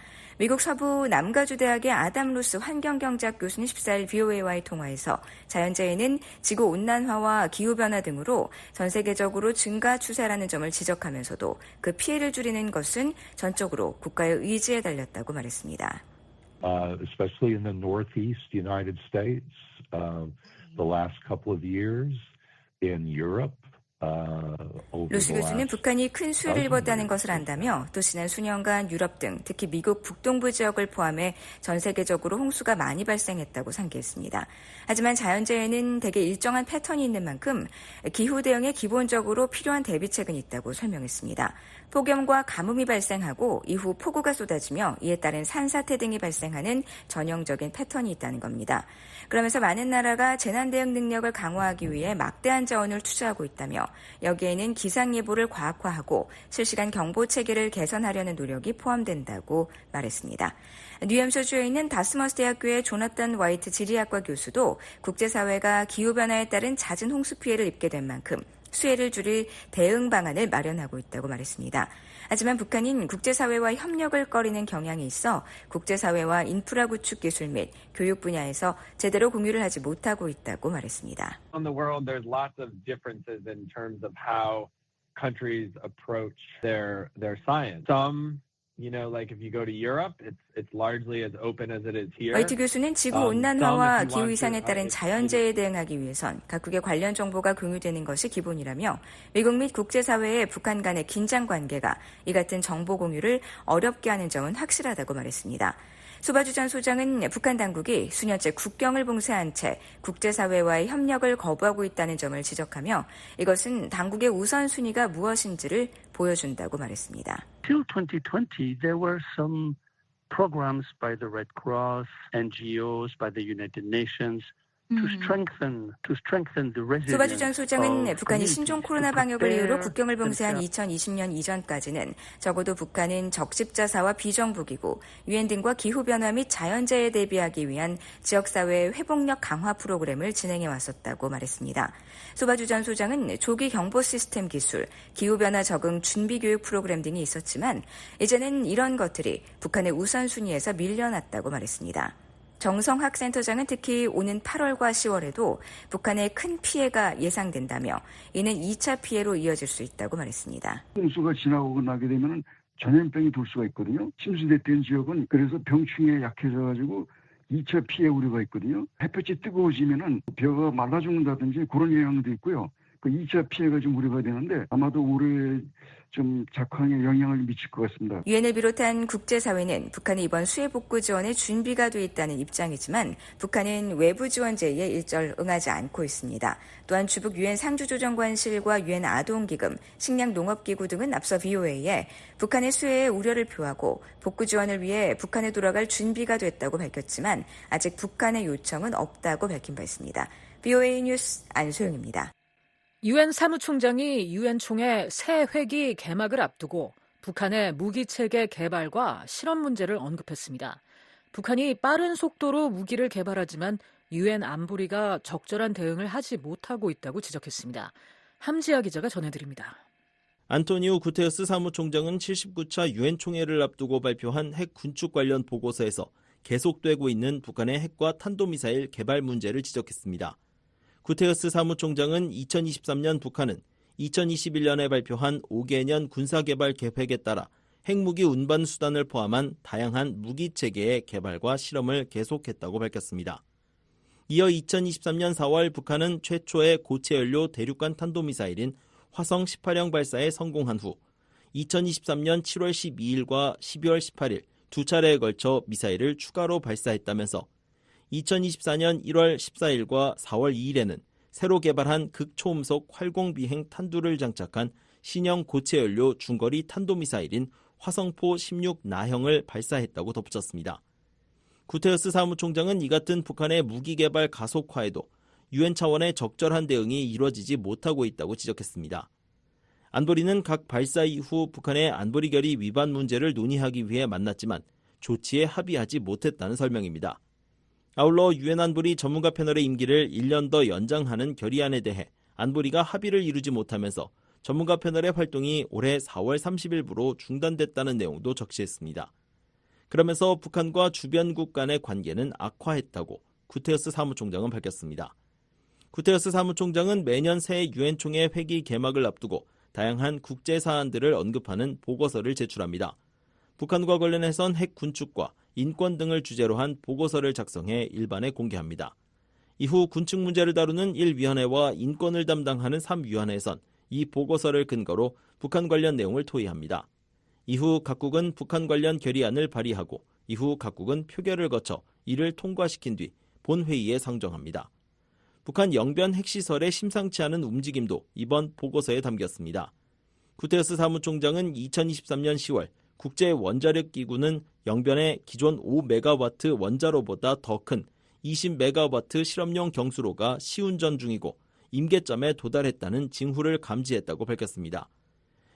미국 서부 남가주 대학의 아담 루스 환경경제학 교수는 14일 VOA와의 통화에서 자연재해는 지구온난화와 기후변화 등으로 전 세계적으로 증가 추세라는 점을 지적하면서도 그 피해를 줄이는 것은 전적으로 국가의 의지에 달렸다고 말했습니다. Especially in the northeast United States, the last couple of years in Europe. 루스 교수는 북한이 큰 수해를 입었다는 것을 안다며 또 지난 수년간 유럽 등 특히 미국 북동부 지역을 포함해 전 세계적으로 홍수가 많이 발생했다고 상기했습니다. 하지만 자연재해는 대개 일정한 패턴이 있는 만큼 기후 대응에 기본적으로 필요한 대비책은 있다고 설명했습니다. 폭염과 가뭄이 발생하고 이후 폭우가 쏟아지며 이에 따른 산사태 등이 발생하는 전형적인 패턴이 있다는 겁니다. 그러면서 많은 나라가 재난 대응 능력을 강화하기 위해 막대한 자원을 투자하고 있다며 여기에는 기상예보를 과학화하고 실시간 경보 체계를 개선하려는 노력이 포함된다고 말했습니다. 뉴햄셔주에 있는 다스머스 대학교의 조나탄 와이트 지리학과 교수도 국제사회가 기후변화에 따른 잦은 홍수 피해를 입게 된 만큼 수해를 줄일 대응 방안을 마련하고 있다고 말했습니다. 하지만 북한인 국제사회와 협력을 꺼리는 경향이 있어 국제사회와 인프라 구축 기술 및 교육 분야에서 제대로 공유를 하지 못하고 있다고 말했습니다. On the world, there's lots of differences in terms of how countries approach their science. Some, like if you go to Europe, it's largely as open as it is here. 화이트 교수는 지구 온난화와 기후 이상에 따른 자연재해에 대응하기 위해선 각국의 관련 정보가 공유되는 것이 기본이라며 미국 및 국제사회의 북한 간의 긴장 관계가 이 같은 정보 공유를 어렵게 하는 점은 확실하다고 말했습니다. 소바주 전 소장은 북한 당국이 수년째 국경을 봉쇄한 채 국제사회와의 협력을 거부하고 있다는 점을 지적하며 이것은 당국의 우선순위가 무엇인지를 보여준다고 말했습니다. Till 2020, there were some programs by the Red Cross, NGOs, by the United Nations to strengthen the resilience. 소바주 전 소장은 북한이 신종 코로나 방역을 이유로 국경을 봉쇄한 2020년 이전까지는 적어도 북한은 적십자사와 비정부기구, 유엔 등과 기후변화 및 자연재해에 대비하기 위한 지역사회의 회복력 강화 프로그램을 진행해 왔었다고 말했습니다. 소바주 전 소장은 조기 경보 시스템 기술, 기후변화 적응 준비교육 프로그램 등이 있었지만 이제는 이런 것들이 북한의 우선순위에서 밀려났다고 말했습니다. 정성학 센터장은 특히 오는 8월과 10월에도 북한에 큰 피해가 예상된다며 이는 2차 피해로 이어질 수 있다고 말했습니다. 홍수가 지나고 나게 되면 전염병이 돌 수가 있거든요. 침수됐던 지역은 그래서 병충해에 약해져가지고 2차 피해 우려가 있거든요. 햇볕이 뜨거워지면은 벼가 말라 죽는다든지 그런 영향도 있고요. 그 2차 피해가 좀 우려가 되는데 아마도 올해 좀 작황에 영향을 미칠 것 같습니다. 유엔을 비롯한 국제사회는 북한의 이번 수해 복구 지원에 준비가 돼 있다는 입장이지만 북한은 외부 지원 제의에 일절 응하지 않고 있습니다. 또한 주북 유엔 상주조정관실과 유엔 아동기금, 식량농업기구 등은 앞서 VOA에 북한의 수해에 우려를 표하고 복구 지원을 위해 북한에 돌아갈 준비가 됐다고 밝혔지만 아직 북한의 요청은 없다고 밝힌 바 있습니다. VOA 뉴스 안소영입니다. 유엔 사무총장이 유엔 총회 새 회기 개막을 앞두고 북한의 무기체계 개발과 실험 문제를 언급했습니다. 북한이 빠른 속도로 무기를 개발하지만 유엔 안보리가 적절한 대응을 하지 못하고 있다고 지적했습니다. 함지아 기자가 전해드립니다. 안토니오 구테르스 사무총장은 79차 유엔 총회를 앞두고 발표한 핵 군축 관련 보고서에서 계속되고 있는 북한의 핵과 탄도미사일 개발 문제를 지적했습니다. 구테르스 사무총장은 2023년 북한은 2021년에 발표한 5개년 군사개발 계획에 따라 핵무기 운반 수단을 포함한 다양한 무기체계의 개발과 실험을 계속했다고 밝혔습니다. 이어 2023년 4월 북한은 최초의 고체연료 대륙간 탄도미사일인 화성 18형 발사에 성공한 후 2023년 7월 12일과 12월 18일 두 차례에 걸쳐 미사일을 추가로 발사했다면서 2024년 1월 14일과 4월 2일에는 새로 개발한 극초음속 활공비행 탄두를 장착한 신형 고체연료 중거리 탄도미사일인 화성포 16 나형을 발사했다고 덧붙였습니다. 구테르스 사무총장은 이 같은 북한의 무기개발 가속화에도 유엔 차원의 적절한 대응이 이루어지지 못하고 있다고 지적했습니다. 안보리는 각 발사 이후 북한의 안보리 결의 위반 문제를 논의하기 위해 만났지만 조치에 합의하지 못했다는 설명입니다. 아울러 유엔 안보리 전문가 패널의 임기를 1년 더 연장하는 결의안에 대해 안보리가 합의를 이루지 못하면서 전문가 패널의 활동이 올해 4월 30일부로 중단됐다는 내용도 적시했습니다. 그러면서 북한과 주변국 간의 관계는 악화했다고 구테르스 사무총장은 밝혔습니다. 구테르스 사무총장은 매년 새해 유엔 총회 회기 개막을 앞두고 다양한 국제 사안들을 언급하는 보고서를 제출합니다. 북한과 관련해선 핵 군축과 인권 등을 주제로 한 보고서를 작성해 일반에 공개합니다. 이후 군축 문제를 다루는 1위원회와 인권을 담당하는 3위원회에선 이 보고서를 근거로 북한 관련 내용을 토의합니다. 이후 각국은 북한 관련 결의안을 발의하고 이후 각국은 표결을 거쳐 이를 통과시킨 뒤 본회의에 상정합니다. 북한 영변 핵시설의 심상치 않은 움직임도 이번 보고서에 담겼습니다. 구테르스 사무총장은 2023년 10월 국제원자력기구는 영변의 기존 5메가와트 원자로보다 더 큰 20메가와트 실험용 경수로가 시운전 중이고 임계점에 도달했다는 징후를 감지했다고 밝혔습니다.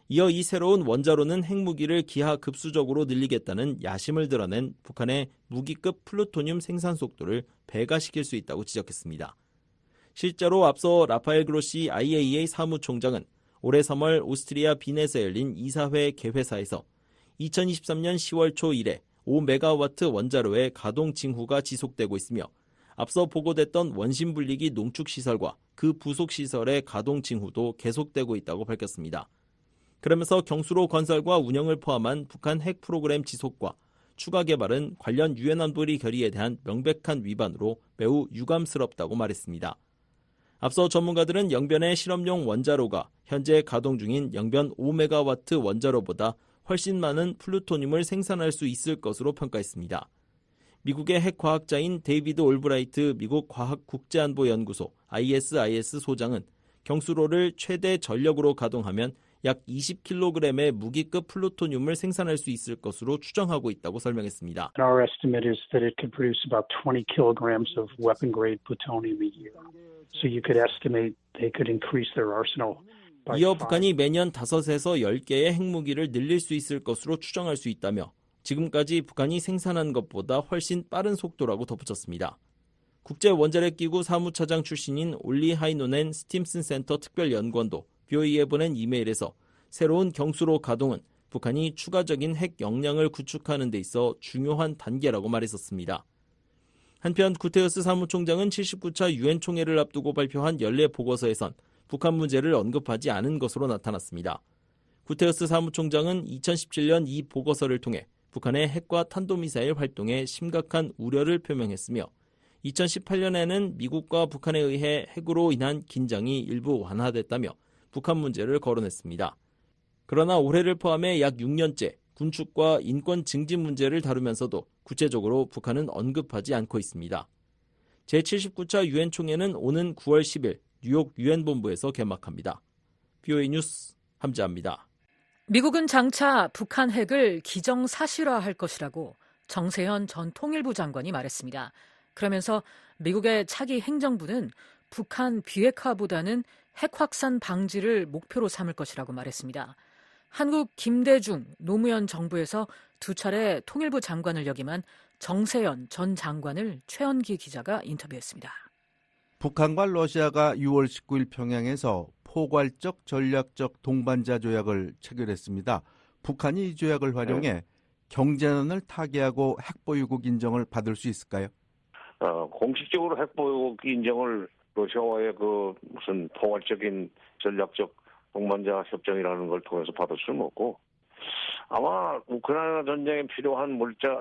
이어 이 새로운 원자로는 핵무기를 기하급수적으로 늘리겠다는 야심을 드러낸 북한의 무기급 플루토늄 생산 속도를 배가시킬 수 있다고 지적했습니다. 실제로 앞서 라파엘 그로시 IAEA 사무총장은 올해 3월 오스트리아 빈에서 열린 이사회 개회사에서 2023년 10월 초 이래 5메가와트 원자로의 가동 징후가 지속되고 있으며 앞서 보고됐던 원심 분리기 농축시설과 그 부속시설의 가동 징후도 계속되고 있다고 밝혔습니다. 그러면서 경수로 건설과 운영을 포함한 북한 핵 프로그램 지속과 추가 개발은 관련 유엔 안보리 결의에 대한 명백한 위반으로 매우 유감스럽다고 말했습니다. 앞서 전문가들은 영변의 실험용 원자로가 현재 가동 중인 영변 5메가와트 원자로보다 훨씬 많은 플루토늄을 생산할 수 있을 것으로 평가했습니다. 미국의 핵과학자인 데이비드 올브라이트 미국 과학국제안보연구소 ISIS 소장은 경수로를 최대 전력으로 가동하면 약 20kg의 무기급 플루토늄을 생산할 수 있을 것으로 추정하고 있다고 설명했습니다. Our estimate is that it could produce about 20 kilograms of weapon-grade plutonium a year. So you could estimate they could increase their arsenal. 이어 북한이 매년 5에서 10개의 핵무기를 늘릴 수 있을 것으로 추정할 수 있다며 지금까지 북한이 생산한 것보다 훨씬 빠른 속도라고 덧붙였습니다. 국제원자력기구 사무차장 출신인 올리 하이노넨 스팀슨 센터 특별연구원도 BOE에 보낸 이메일에서 새로운 경수로 가동은 북한이 추가적인 핵 역량을 구축하는 데 있어 중요한 단계라고 말했었습니다. 한편 구테르스 사무총장은 79차 유엔 총회를 앞두고 발표한 연례 보고서에선 북한 문제를 언급하지 않은 것으로 나타났습니다. 구테르스 사무총장은 2017년 이 보고서를 통해 북한의 핵과 탄도미사일 활동에 심각한 우려를 표명했으며 2018년에는 미국과 북한에 의해 핵으로 인한 긴장이 일부 완화됐다며 북한 문제를 거론했습니다. 그러나 올해를 포함해 약 6년째 군축과 인권 증진 문제를 다루면서도 구체적으로 북한은 언급하지 않고 있습니다. 제79차 유엔 총회는 오는 9월 10일 뉴욕 유엔 본부에서 개막합니다. BOE 뉴스 함자합니다. 미국은 장차 북한 핵을 기정사실화할 것이라고 정세현 전 통일부 장관이 말했습니다. 그러면서 미국의 차기 행정부는 북한 비핵화보다는 핵 확산 방지를 목표로 삼을 것이라고 말했습니다. 한국 김대중 노무현 정부에서 두 차례 통일부 장관을 역임한 정세현 전 장관을 최원기 기자가 인터뷰했습니다. 북한과 러시아가 6월 19일 평양에서 포괄적 전략적 동반자 조약을 체결했습니다. 북한이 이 조약을 활용해 경제난을 타개하고 핵보유국 인정을 받을 수 있을까요? 공식적으로 핵보유국 인정을 러시아와의 그 무슨 포괄적인 전략적 동반자 협정이라는 걸 통해서 받을 수는 없고 아마 우크라이나 전쟁에 필요한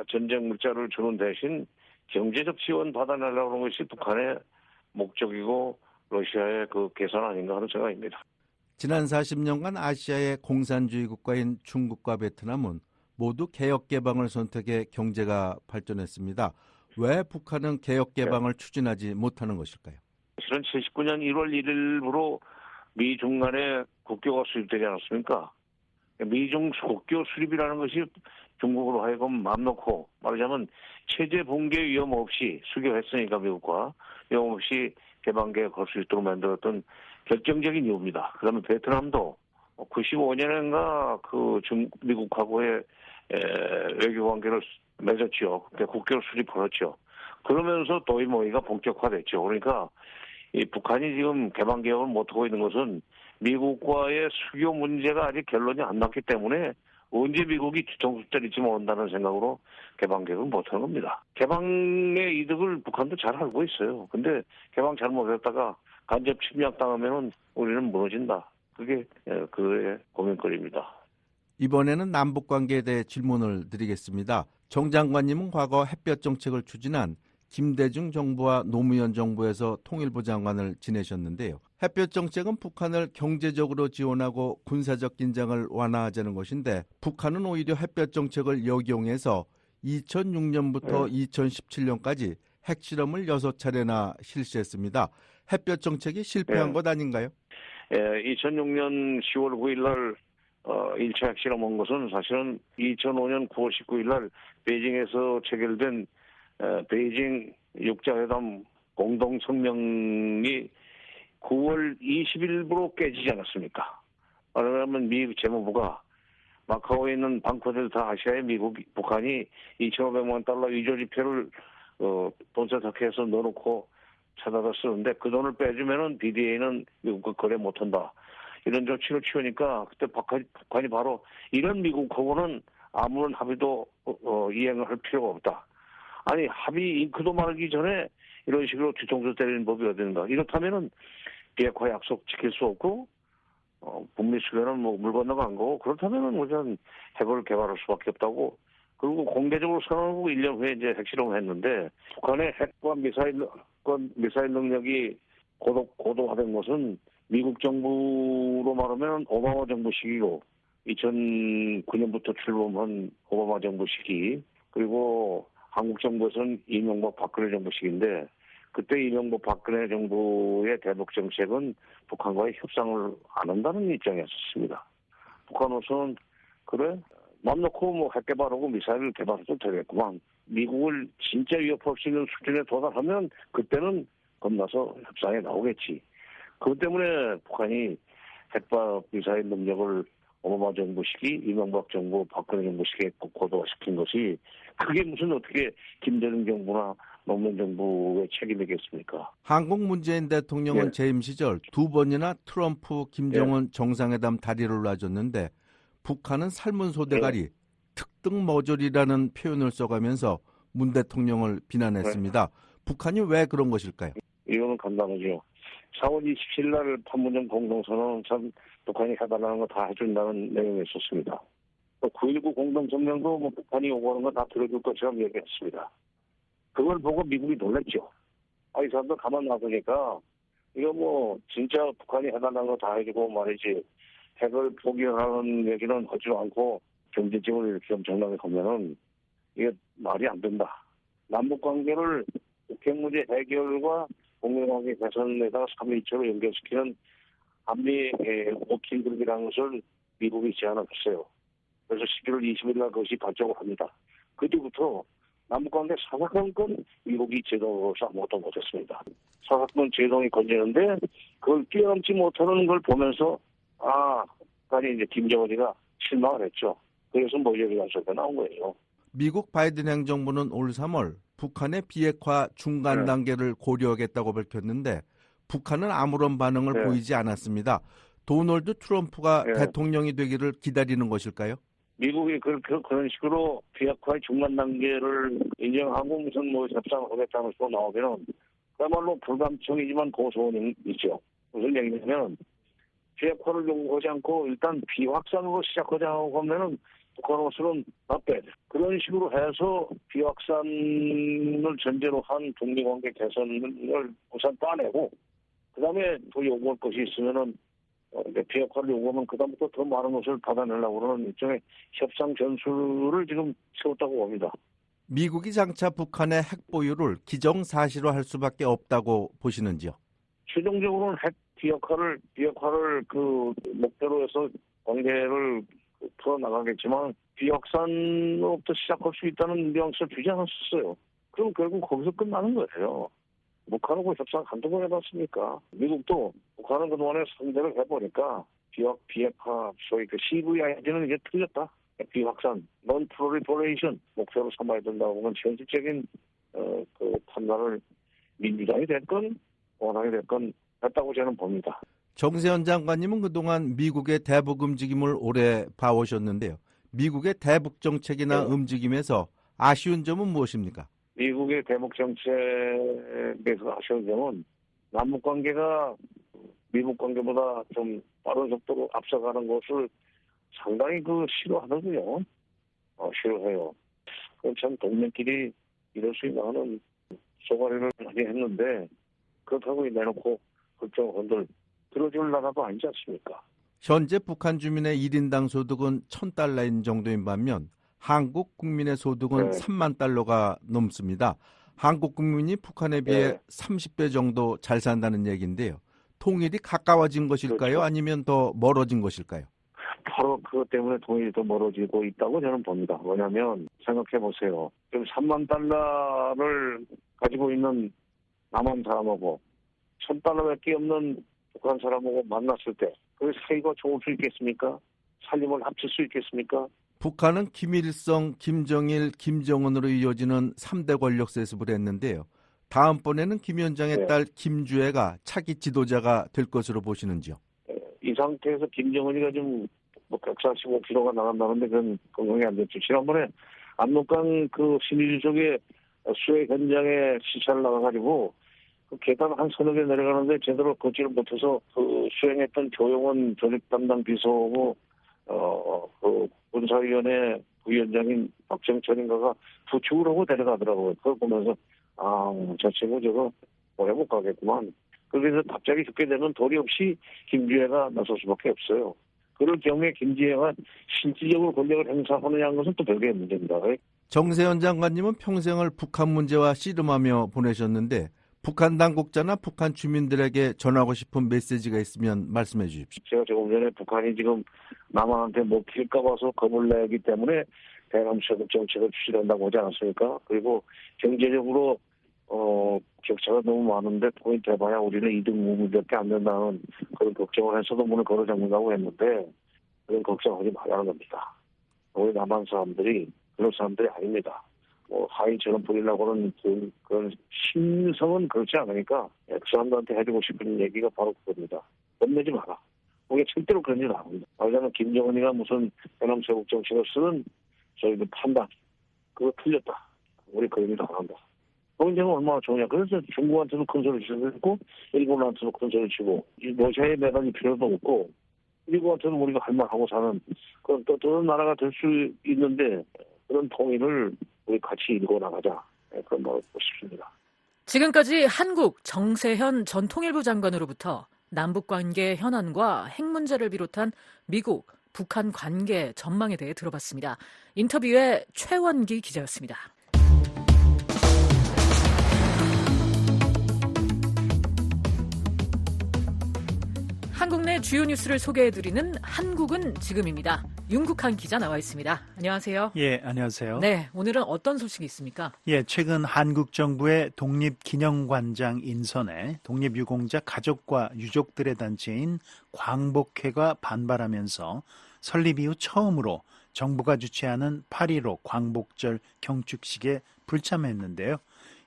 전쟁 물자를 주는 대신 경제적 지원 받아내려고 하는 것이 북한의 목적이고 러시아의 그 계산 아닌가 하는 생각입니다. 지난 40년간 아시아의 공산주의 국가인 중국과 베트남은 모두 개혁 개방을 선택해 경제가 발전했습니다. 왜 북한은 개혁 개방을 추진하지 못하는 것일까요? 실은 79년 1월 1일부로 미중 간에 국교가 수립되지 않았습니까? 미중 국교 수립이라는 것이 중국으로 하여금 맘 놓고 말하자면 체제 붕괴 위험 없이 수교했으니까 미국과 위험 없이 개방계획 할 수 있도록 만들었던 결정적인 이유입니다. 그다음에 베트남도 95년인가 그 미국하고의 외교 관계를 맺었죠. 국교를 수립했죠. 그러면서 도이모이가 본격화됐죠. 그러니까 이 북한이 지금 개방 개혁을 못하고 있는 것은 미국과의 수교 문제가 아직 결론이 안 났기 때문에 언제 미국이 뒤통수때리지 못한다는 생각으로 개방 개혁을 못하는 겁니다. 개방의 이득을 북한도 잘 알고 있어요. 근데 개방 잘못했다가 간접 침략당하면은 우리는 무너진다. 그게 그의 고민거리입니다. 이번에는 남북 관계에 대해 질문을 드리겠습니다. 정 장관님은 과거 햇볕 정책을 추진한 김대중 정부와 노무현 정부에서 통일부 장관을 지내셨는데요. 햇볕 정책은 북한을 경제적으로 지원하고 군사적 긴장을 완화하자는 것인데 북한은 오히려 햇볕 정책을 역이용해서 2006년부터 2017년까지 핵실험을 6차례나 실시했습니다. 햇볕 정책이 실패한 것 아닌가요? 2006년 10월 9일 날 1차 핵실험한 것은 사실은 2005년 9월 19일 날 베이징에서 체결된 베이징 6자회담 공동성명이 9월 20일부로 깨지지 않았습니까? 왜냐하면 미국 재무부가 마카오에 있는 방코델타 아시아에 북한이 2,500만 달러 위조 지표를 본세탁해서 넣어놓고 찾아다 쓰는데 그 돈을 빼주면은 BDA는 미국과 거래 못한다. 이런 조치를 취하니까 그때 북한이 바로 이런 미국하고는 아무런 합의도 이행을 할 필요가 없다. 아니 합의 잉크도 말기 전에 이런 식으로 뒤통수 때리는 법이 어딘가. 이렇다면은 비핵화 약속 지킬 수 없고 북미 수교는 뭐 물 건너간 거고 그렇다면은 우선 핵을 개발할 수밖에 없다고. 그리고 공개적으로 선언하고 1년 후에 이제 핵실험을 했는데 북한의 핵과 미사일 능력이 고도화된 것은 미국 정부로 말하면 오바마 정부 시기고 2009년부터 출범한 오바마 정부 시기 그리고 한국 정부에서는 이명박 박근혜 정부 시기인데 그때 이명박 박근혜 정부의 대북 정책은 북한과의 협상을 안 한다는 입장이었습니다. 북한으로서는 그래 맘 놓고 뭐 핵 개발하고 미사일을 개발해도 되겠구만. 미국을 진짜 위협할 수 있는 수준에 도달하면 그때는 겁나서 협상에 나오겠지. 그것 때문에 북한이 핵과 미사일 능력을 오바마 정부 시기, 이명박 정부, 박근혜 정부 시기에 고도화시킨 것이 그게 무슨 어떻게 김대중 정부나 노무현 정부의 책임이겠습니까? 한국 문재인 대통령은 네. 재임 시절 2번이나 트럼프, 김정은 정상회담 다리를 놔줬는데 북한은 삶은 소대가리, 특등 머저리라는 표현을 써가면서 문 대통령을 비난했습니다. 북한이 왜 그런 것일까요? 이거는 간단하죠. 4월 27일 날 판문점 공동선언은 참 북한이 해달라는 거 다 해준다는 내용이 있었습니다. 또 9.19 공동성명도 뭐 북한이 요구하는 거 다 들어줄 것처럼 얘기했습니다. 그걸 보고 미국이 놀랐죠. 이 사람들 가만 놔두니까 이거 뭐 진짜 북한이 해달라는 거 다 해주고 말이지 핵을 포기하는 얘기는 하지 않고 경제적으로 이렇게 좀 정당히 하면은 이게 말이 안 된다. 남북관계를 북핵 문제 해결과 동맹관계 개선에다가 3.1조로 연결시키는 한미 워킹 그룹이라는 것을 미국이 제안을 했어요. 그래서 11월 20일 날 그것이 발족을 합니다. 그 뒤부터 남북관계 사사건건 미국이 제도로서 아무것도 못했습니다. 사사건 제동이 걸리는데 그걸 뛰어넘지 못하는 걸 보면서 북한이 이제 김정은이가 실망을 했죠. 그래서 모조리 연설가 나온 거예요. 미국 바이든 행정부는 올 3월 북한의 비핵화 중간 단계를 고려하겠다고 밝혔는데 북한은 아무런 반응을 보이지 않았습니다. 도널드 트럼프가 대통령이 되기를 기다리는 것일까요? 미국이 그런 식으로 비핵화의 중간 단계를 인정하고 무슨 뭐 협상을 하겠다는 식으로 나오면 그야말로 불감청이지만 고소원이 있죠. 무슨 얘기냐면 비핵화를 요구하지 않고 일단 비확산으로 시작하자고 하면은 북한으로서는 나빼. 그런 식으로 해서 비확산을 전제로 한 북미관계 개선을 우선 따내고 그다음에 더 요구할 것이 있으면은 비핵화를 요구하면 그다음부터 더 많은 것을 받아내려고 그러는 일종의 협상 전술을 지금 세웠다고 봅니다. 미국이 장차 북한의 핵 보유를 기정사실화할 수밖에 없다고 보시는지요? 최종적으로는 핵 비핵화를 그 목표로 해서 관계를 풀어나가겠지만 비확산으로부터 시작할 수 있다는 뉘앙스를 주지 않았었어요. 그럼 결국 거기서 끝나는 거예요. 북한하고 협상 한두 번 해봤습니까? 미국도 북한은 그동안에 상대를 해보니까 비핵화, 소위 그 CVI는 이제 틀렸다. 비확산, non-proliferation 목표로 삼아야 된다고 보면 현실적인 그 판단을 민주당이 됐건 공화당이 됐건 했다고 저는 봅니다. 정세현 장관님은 그동안 미국의 대북 움직임을 오래 봐오셨는데요. 미국의 대북 정책이나 움직임에서 아쉬운 점은 무엇입니까? 미국의 대북 정책에서 아쉬운 점은 남북 관계가 미국 관계보다 좀 빠른 속도로 앞서가는 것을 상당히 싫어하더군요. 싫어해요. 그럼 참 동맹끼리 이럴 수 있나 하는 소가리를 많이 했는데 그렇다고 내놓고 그쪽 들어줄 나라도 아니지 않습니까? 현재 북한 주민의 1인당 소득은 $1,000인 정도인 반면 한국 국민의 소득은 3만 달러가 넘습니다. 한국 국민이 북한에 비해 30배 정도 잘 산다는 얘기인데요. 통일이 가까워진 것일까요? 그렇죠. 아니면 더 멀어진 것일까요? 바로 그것 때문에 통일이 더 멀어지고 있다고 저는 봅니다. 뭐냐면 생각해 보세요. 지금 3만 달러를 가지고 있는 남한 사람하고 $1,000밖에 없는 북한 사람하고 만났을 때 그 사이가 좋을 수 있겠습니까? 살림을 합칠 수 있겠습니까? 북한은 김일성, 김정일, 김정은으로 이어지는 3대 권력 세습을 했는데요. 다음번에는 김 위원장의 딸 김주애가 차기 지도자가 될 것으로 보시는지요? 이 상태에서 김정은이가 좀 145km가 나간다는데 그건 건강이 안 됐죠. 지난번에 압록강 그 신의주 쪽에 수해 현장에 시찰을 나가가지고 그 계단 한 서너 개 내려가는데 제대로 걷지를 못해서 그 수행했던 조용원 조직 담당 비서하고 그 군사위원회 부위원장인 박정철인가가 부축을 하고 데려가더라고요. 그걸 보면서 저 친구 저거 오래 못 가겠구만. 그래서 갑자기 죽게 되면 도리 없이 김주애가 나설 수밖에 없어요. 그럴 경우에 김주애가 실질적으로 권력을 행사하느냐는 것은 또 별개의 문제입니다. 정세현 장관님은 평생을 북한 문제와 씨름하며 보내셨는데 북한 당국자나 북한 주민들에게 전하고 싶은 메시지가 있으면 말씀해 주십시오. 제가 조금 전에 북한이 지금 남한한테 먹힐까 봐서 겁을 내기 때문에 대남수협 정책을 추진한다고 하지 않았습니까? 그리고 경제적으로 격차가 너무 많은데 포인트 해봐야 우리는 2등 무기밖에 안 된다는 그런 걱정을 해서도 문을 걸어 잠근다고 했는데 그런 걱정하지 말라는 겁니다. 우리 남한 사람들이 그런 사람들이 아닙니다. 하인처럼 보이려고 하는 그런 심성은 그렇지 않으니까 그 사람들한테 해주고 싶은 얘기가 바로 그겁니다. 겁내지 마라. 그게 절대로 그런 일 안 합니다. 말하자면 김정은이가 무슨 대남세국 정책을 쓰는 저희들 판단 그거 틀렸다. 우리 그런 일 안 한다. 그런 얼마나 좋으냐. 그래서 중국한테도 큰 소리 치고 일본한테도 큰 소리 치고 러시아에 매달릴 필요도 없고 일본한테는 우리가 할 말하고 사는 그런 또 나라가 될 수 있는데 그런 통일을 우리 같이 이루어 나가자. 그런 말을 듣고 싶습니다. 지금까지 한국 정세현 전 통일부 장관으로부터 남북관계 현안과 핵 문제를 비롯한 미국, 북한 관계 전망에 대해 들어봤습니다. 인터뷰의 최원기 기자였습니다. 한국 내 주요 뉴스를 소개해드리는 한국은 지금입니다. 윤국한 기자 나와 있습니다. 안녕하세요. 예, 안녕하세요. 네, 오늘은 어떤 소식이 있습니까? 예, 최근 한국 정부의 독립기념관장 인선에 독립유공자 가족과 유족들의 단체인 광복회가 반발하면서 설립 이후 처음으로 정부가 주최하는 8.15 광복절 경축식에 불참했는데요.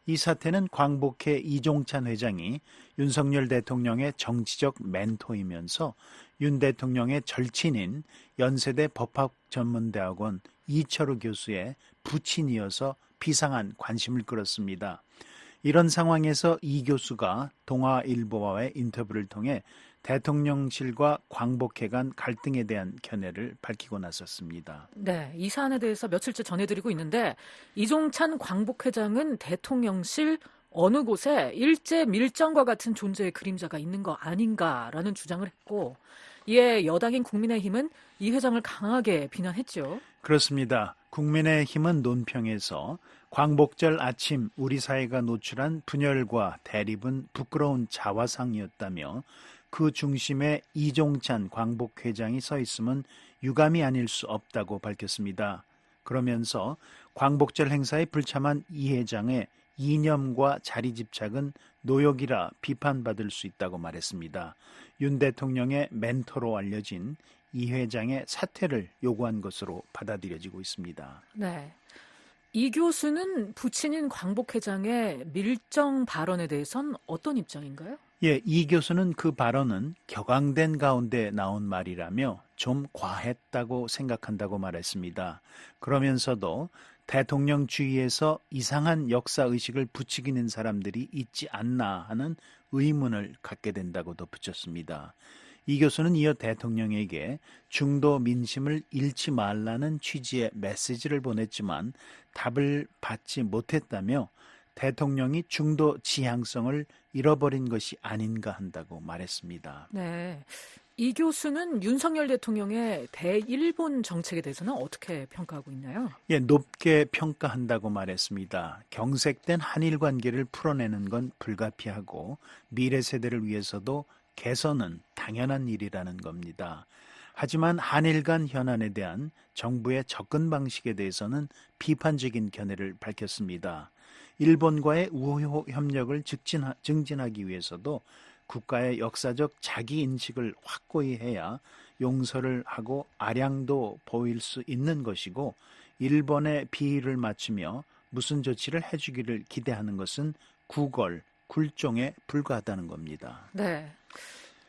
이 사태는 광복회 이종찬 회장이 윤석열 대통령의 정치적 멘토이면서 윤 대통령의 절친인 연세대 법학전문대학원 이철우 교수의 부친이어서 비상한 관심을 끌었습니다. 이런 상황에서 이 교수가 동아일보와의 인터뷰를 통해 대통령실과 광복회 간 갈등에 대한 견해를 밝히고 나섰습니다. 네, 이 사안에 대해서 며칠째 전해드리고 있는데 이종찬 광복회장은 대통령실 어느 곳에 일제 밀정과 같은 존재의 그림자가 있는 거 아닌가라는 주장을 했고 이에 여당인 국민의힘은 이 회장을 강하게 비난했죠. 그렇습니다. 국민의힘은 논평에서 광복절 아침 우리 사회가 노출한 분열과 대립은 부끄러운 자화상이었다며 그 중심에 이종찬 광복회장이 서 있음은 유감이 아닐 수 없다고 밝혔습니다. 그러면서 광복절 행사에 불참한 이 회장의 이념과 자리 집착은 노역이라 비판받을 수 있다고 말했습니다. 윤 대통령의 멘토로 알려진 이 회장의 사퇴를 요구한 것으로 받아들여지고 있습니다. 네. 이 교수는 부친인 광복회장의 밀정 발언에 대해선 어떤 입장인가요? 예, 이 교수는 그 발언은 격앙된 가운데 나온 말이라며 좀 과했다고 생각한다고 말했습니다. 그러면서도 대통령 주위에서 이상한 역사의식을 부추기는 사람들이 있지 않나 하는 의문을 갖게 된다고 덧붙였습니다. 이 교수는 이어 대통령에게 중도 민심을 잃지 말라는 취지의 메시지를 보냈지만 답을 받지 못했다며 대통령이 중도 지향성을 잃어버린 것이 아닌가 한다고 말했습니다. 네, 이 교수는 윤석열 대통령의 대일본 정책에 대해서는 어떻게 평가하고 있나요? 예, 높게 평가한다고 말했습니다. 경색된 한일 관계를 풀어내는 건 불가피하고 미래 세대를 위해서도 개선은 당연한 일이라는 겁니다. 하지만 한일 간 현안에 대한 정부의 접근 방식에 대해서는 비판적인 견해를 밝혔습니다. 일본과의 우호 협력을 증진하기 위해서도 국가의 역사적 자기인식을 확고히 해야 용서를 하고 아량도 보일 수 있는 것이고 일본의 비위를 맞추며 무슨 조치를 해주기를 기대하는 것은 굴종에 불과하다는 겁니다. 네.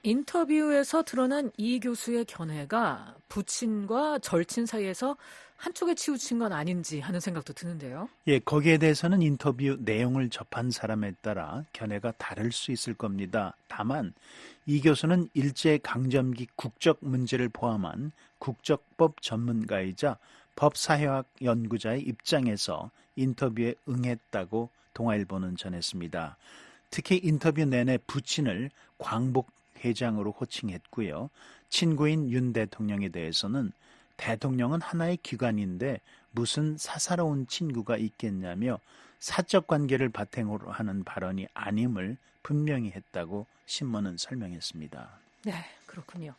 인터뷰에서 드러난 이 교수의 견해가 부친과 절친 사이에서 한쪽에 치우친 건 아닌지 하는 생각도 드는데요. 예, 거기에 대해서는 인터뷰 내용을 접한 사람에 따라 견해가 다를 수 있을 겁니다. 다만 이 교수는 일제강점기 국적 문제를 포함한 국적법 전문가이자 법사회학 연구자의 입장에서 인터뷰에 응했다고 동아일보는 전했습니다. 특히 인터뷰 내내 부친을 광복 회장으로 호칭했고요. 친구인 윤 대통령에 대해서는 대통령은 하나의 기관인데 무슨 사사로운 친구가 있겠냐며 사적 관계를 바탕으로 하는 발언이 아님을 분명히 했다고 신문은 설명했습니다. 네, 그렇군요.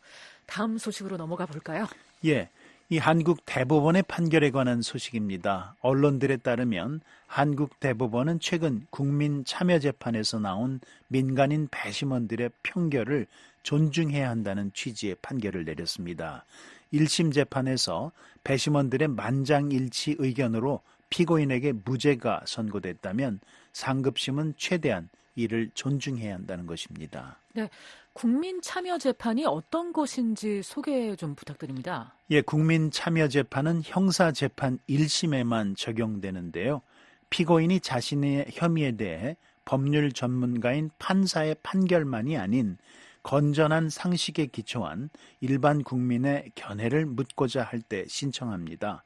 다음 소식으로 넘어가 볼까요? 예, 이 한국 대법원의 판결에 관한 소식입니다. 언론들에 따르면 한국 대법원은 최근 국민참여재판에서 나온 민간인 배심원들의 평결을 존중해야 한다는 취지의 판결을 내렸습니다. 1심 재판에서 배심원들의 만장일치 의견으로 피고인에게 무죄가 선고됐다면 상급심은 최대한 이를 존중해야 한다는 것입니다. 네, 국민참여재판이 어떤 것인지 소개 좀 부탁드립니다. 예, 국민참여재판은 형사재판 1심에만 적용되는데요. 피고인이 자신의 혐의에 대해 법률 전문가인 판사의 판결만이 아닌 건전한 상식에 기초한 일반 국민의 견해를 묻고자 할 때 신청합니다.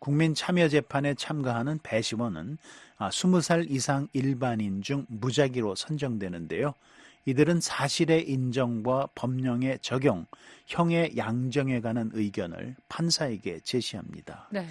국민참여재판에 참가하는 배심원은 20살 이상 일반인 중 무작위로 선정되는데요. 이들은 사실의 인정과 법령의 적용, 형의 양정에 관한 의견을 판사에게 제시합니다. 네,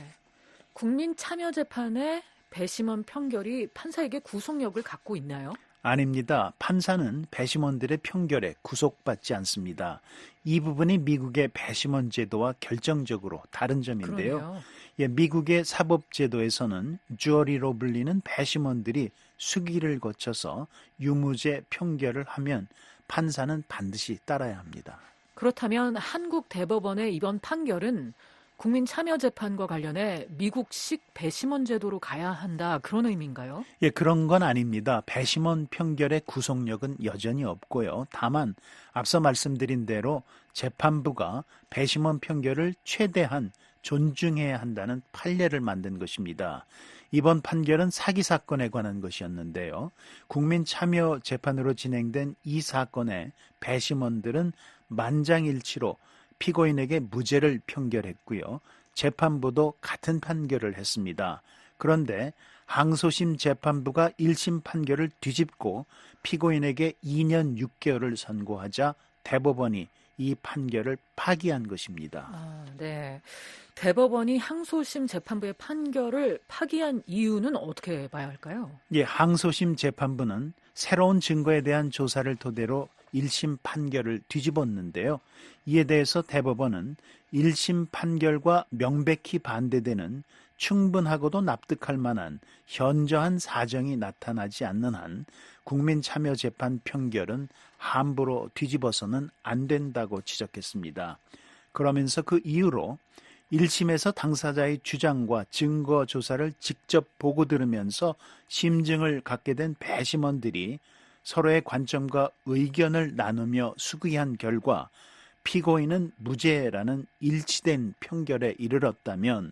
국민참여재판의 배심원 평결이 판사에게 구속력을 갖고 있나요? 아닙니다. 판사는 배심원들의 평결에 구속받지 않습니다. 이 부분이 미국의 배심원 제도와 결정적으로 다른 점인데요. 그러네요. 예, 미국의 사법제도에서는 주어리로 불리는 배심원들이 수기를 거쳐서 유무죄 평결을 하면 판사는 반드시 따라야 합니다. 그렇다면 한국 대법원의 이번 판결은 국민참여재판과 관련해 미국식 배심원 제도로 가야 한다, 그런 의미인가요? 예, 그런 건 아닙니다. 배심원 평결의 구속력은 여전히 없고요. 다만 앞서 말씀드린 대로 재판부가 배심원 평결을 최대한 존중해야 한다는 판례를 만든 것입니다. 이번 판결은 사기 사건에 관한 것이었는데요. 국민참여재판으로 진행된 이 사건의 배심원들은 만장일치로 피고인에게 무죄를 평결했고요. 재판부도 같은 판결을 했습니다. 그런데 항소심 재판부가 1심 판결을 뒤집고 피고인에게 2년 6개월을 선고하자 대법원이 이 판결을 파기한 것입니다. 네. 대법원이 항소심 재판부의 판결을 파기한 이유는 어떻게 봐야 할까요? 예, 항소심 재판부는 새로운 증거에 대한 조사를 토대로 1심 판결을 뒤집었는데요. 이에 대해서 대법원은 1심 판결과 명백히 반대되는 충분하고도 납득할 만한 현저한 사정이 나타나지 않는 한 국민참여재판 평결은 함부로 뒤집어서는 안 된다고 지적했습니다. 그러면서 그 이유로 1심에서 당사자의 주장과 증거 조사를 직접 보고 들으면서 심증을 갖게 된 배심원들이 서로의 관점과 의견을 나누며 수기한 결과 피고인은 무죄라는 일치된 평결에 이르렀다면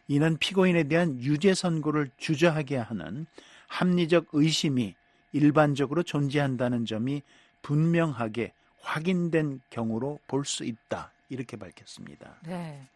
이는 피고인에 대한 유죄 선고를 주저하게 하는 합리적 의심이 일반적으로 존재한다는 점이 분명하게 확인된 경우로 볼 수 있다. 이렇게 밝혔습니다. 네.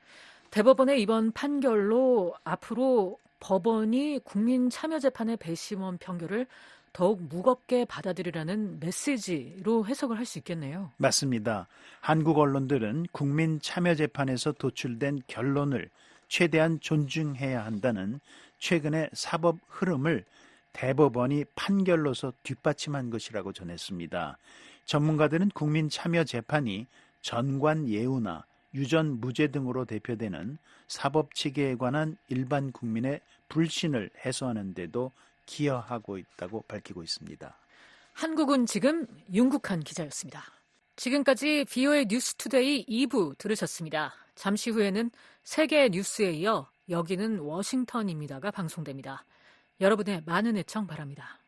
대법원의 이번 판결로 앞으로 법원이 국민참여재판의 배심원 평결을 더욱 무겁게 받아들이라는 메시지로 해석을 할 수 있겠네요. 맞습니다. 한국 언론들은 국민참여재판에서 도출된 결론을 최대한 존중해야 한다는 최근의 사법 흐름을 대법원이 판결로서 뒷받침한 것이라고 전했습니다. 전문가들은 국민참여재판이 전관예우나 유전 무죄 등으로 대표되는 사법체계에 관한 일반 국민의 불신을 해소하는 데도 기여하고 있다고 밝히고 있습니다. 한국은 지금 윤국한 기자였습니다. 지금까지 VOA 뉴스투데이 2부 들으셨습니다. 잠시 후에는 세계 뉴스에 이어 여기는 워싱턴입니다가 방송됩니다. 여러분의 많은 애청 바랍니다.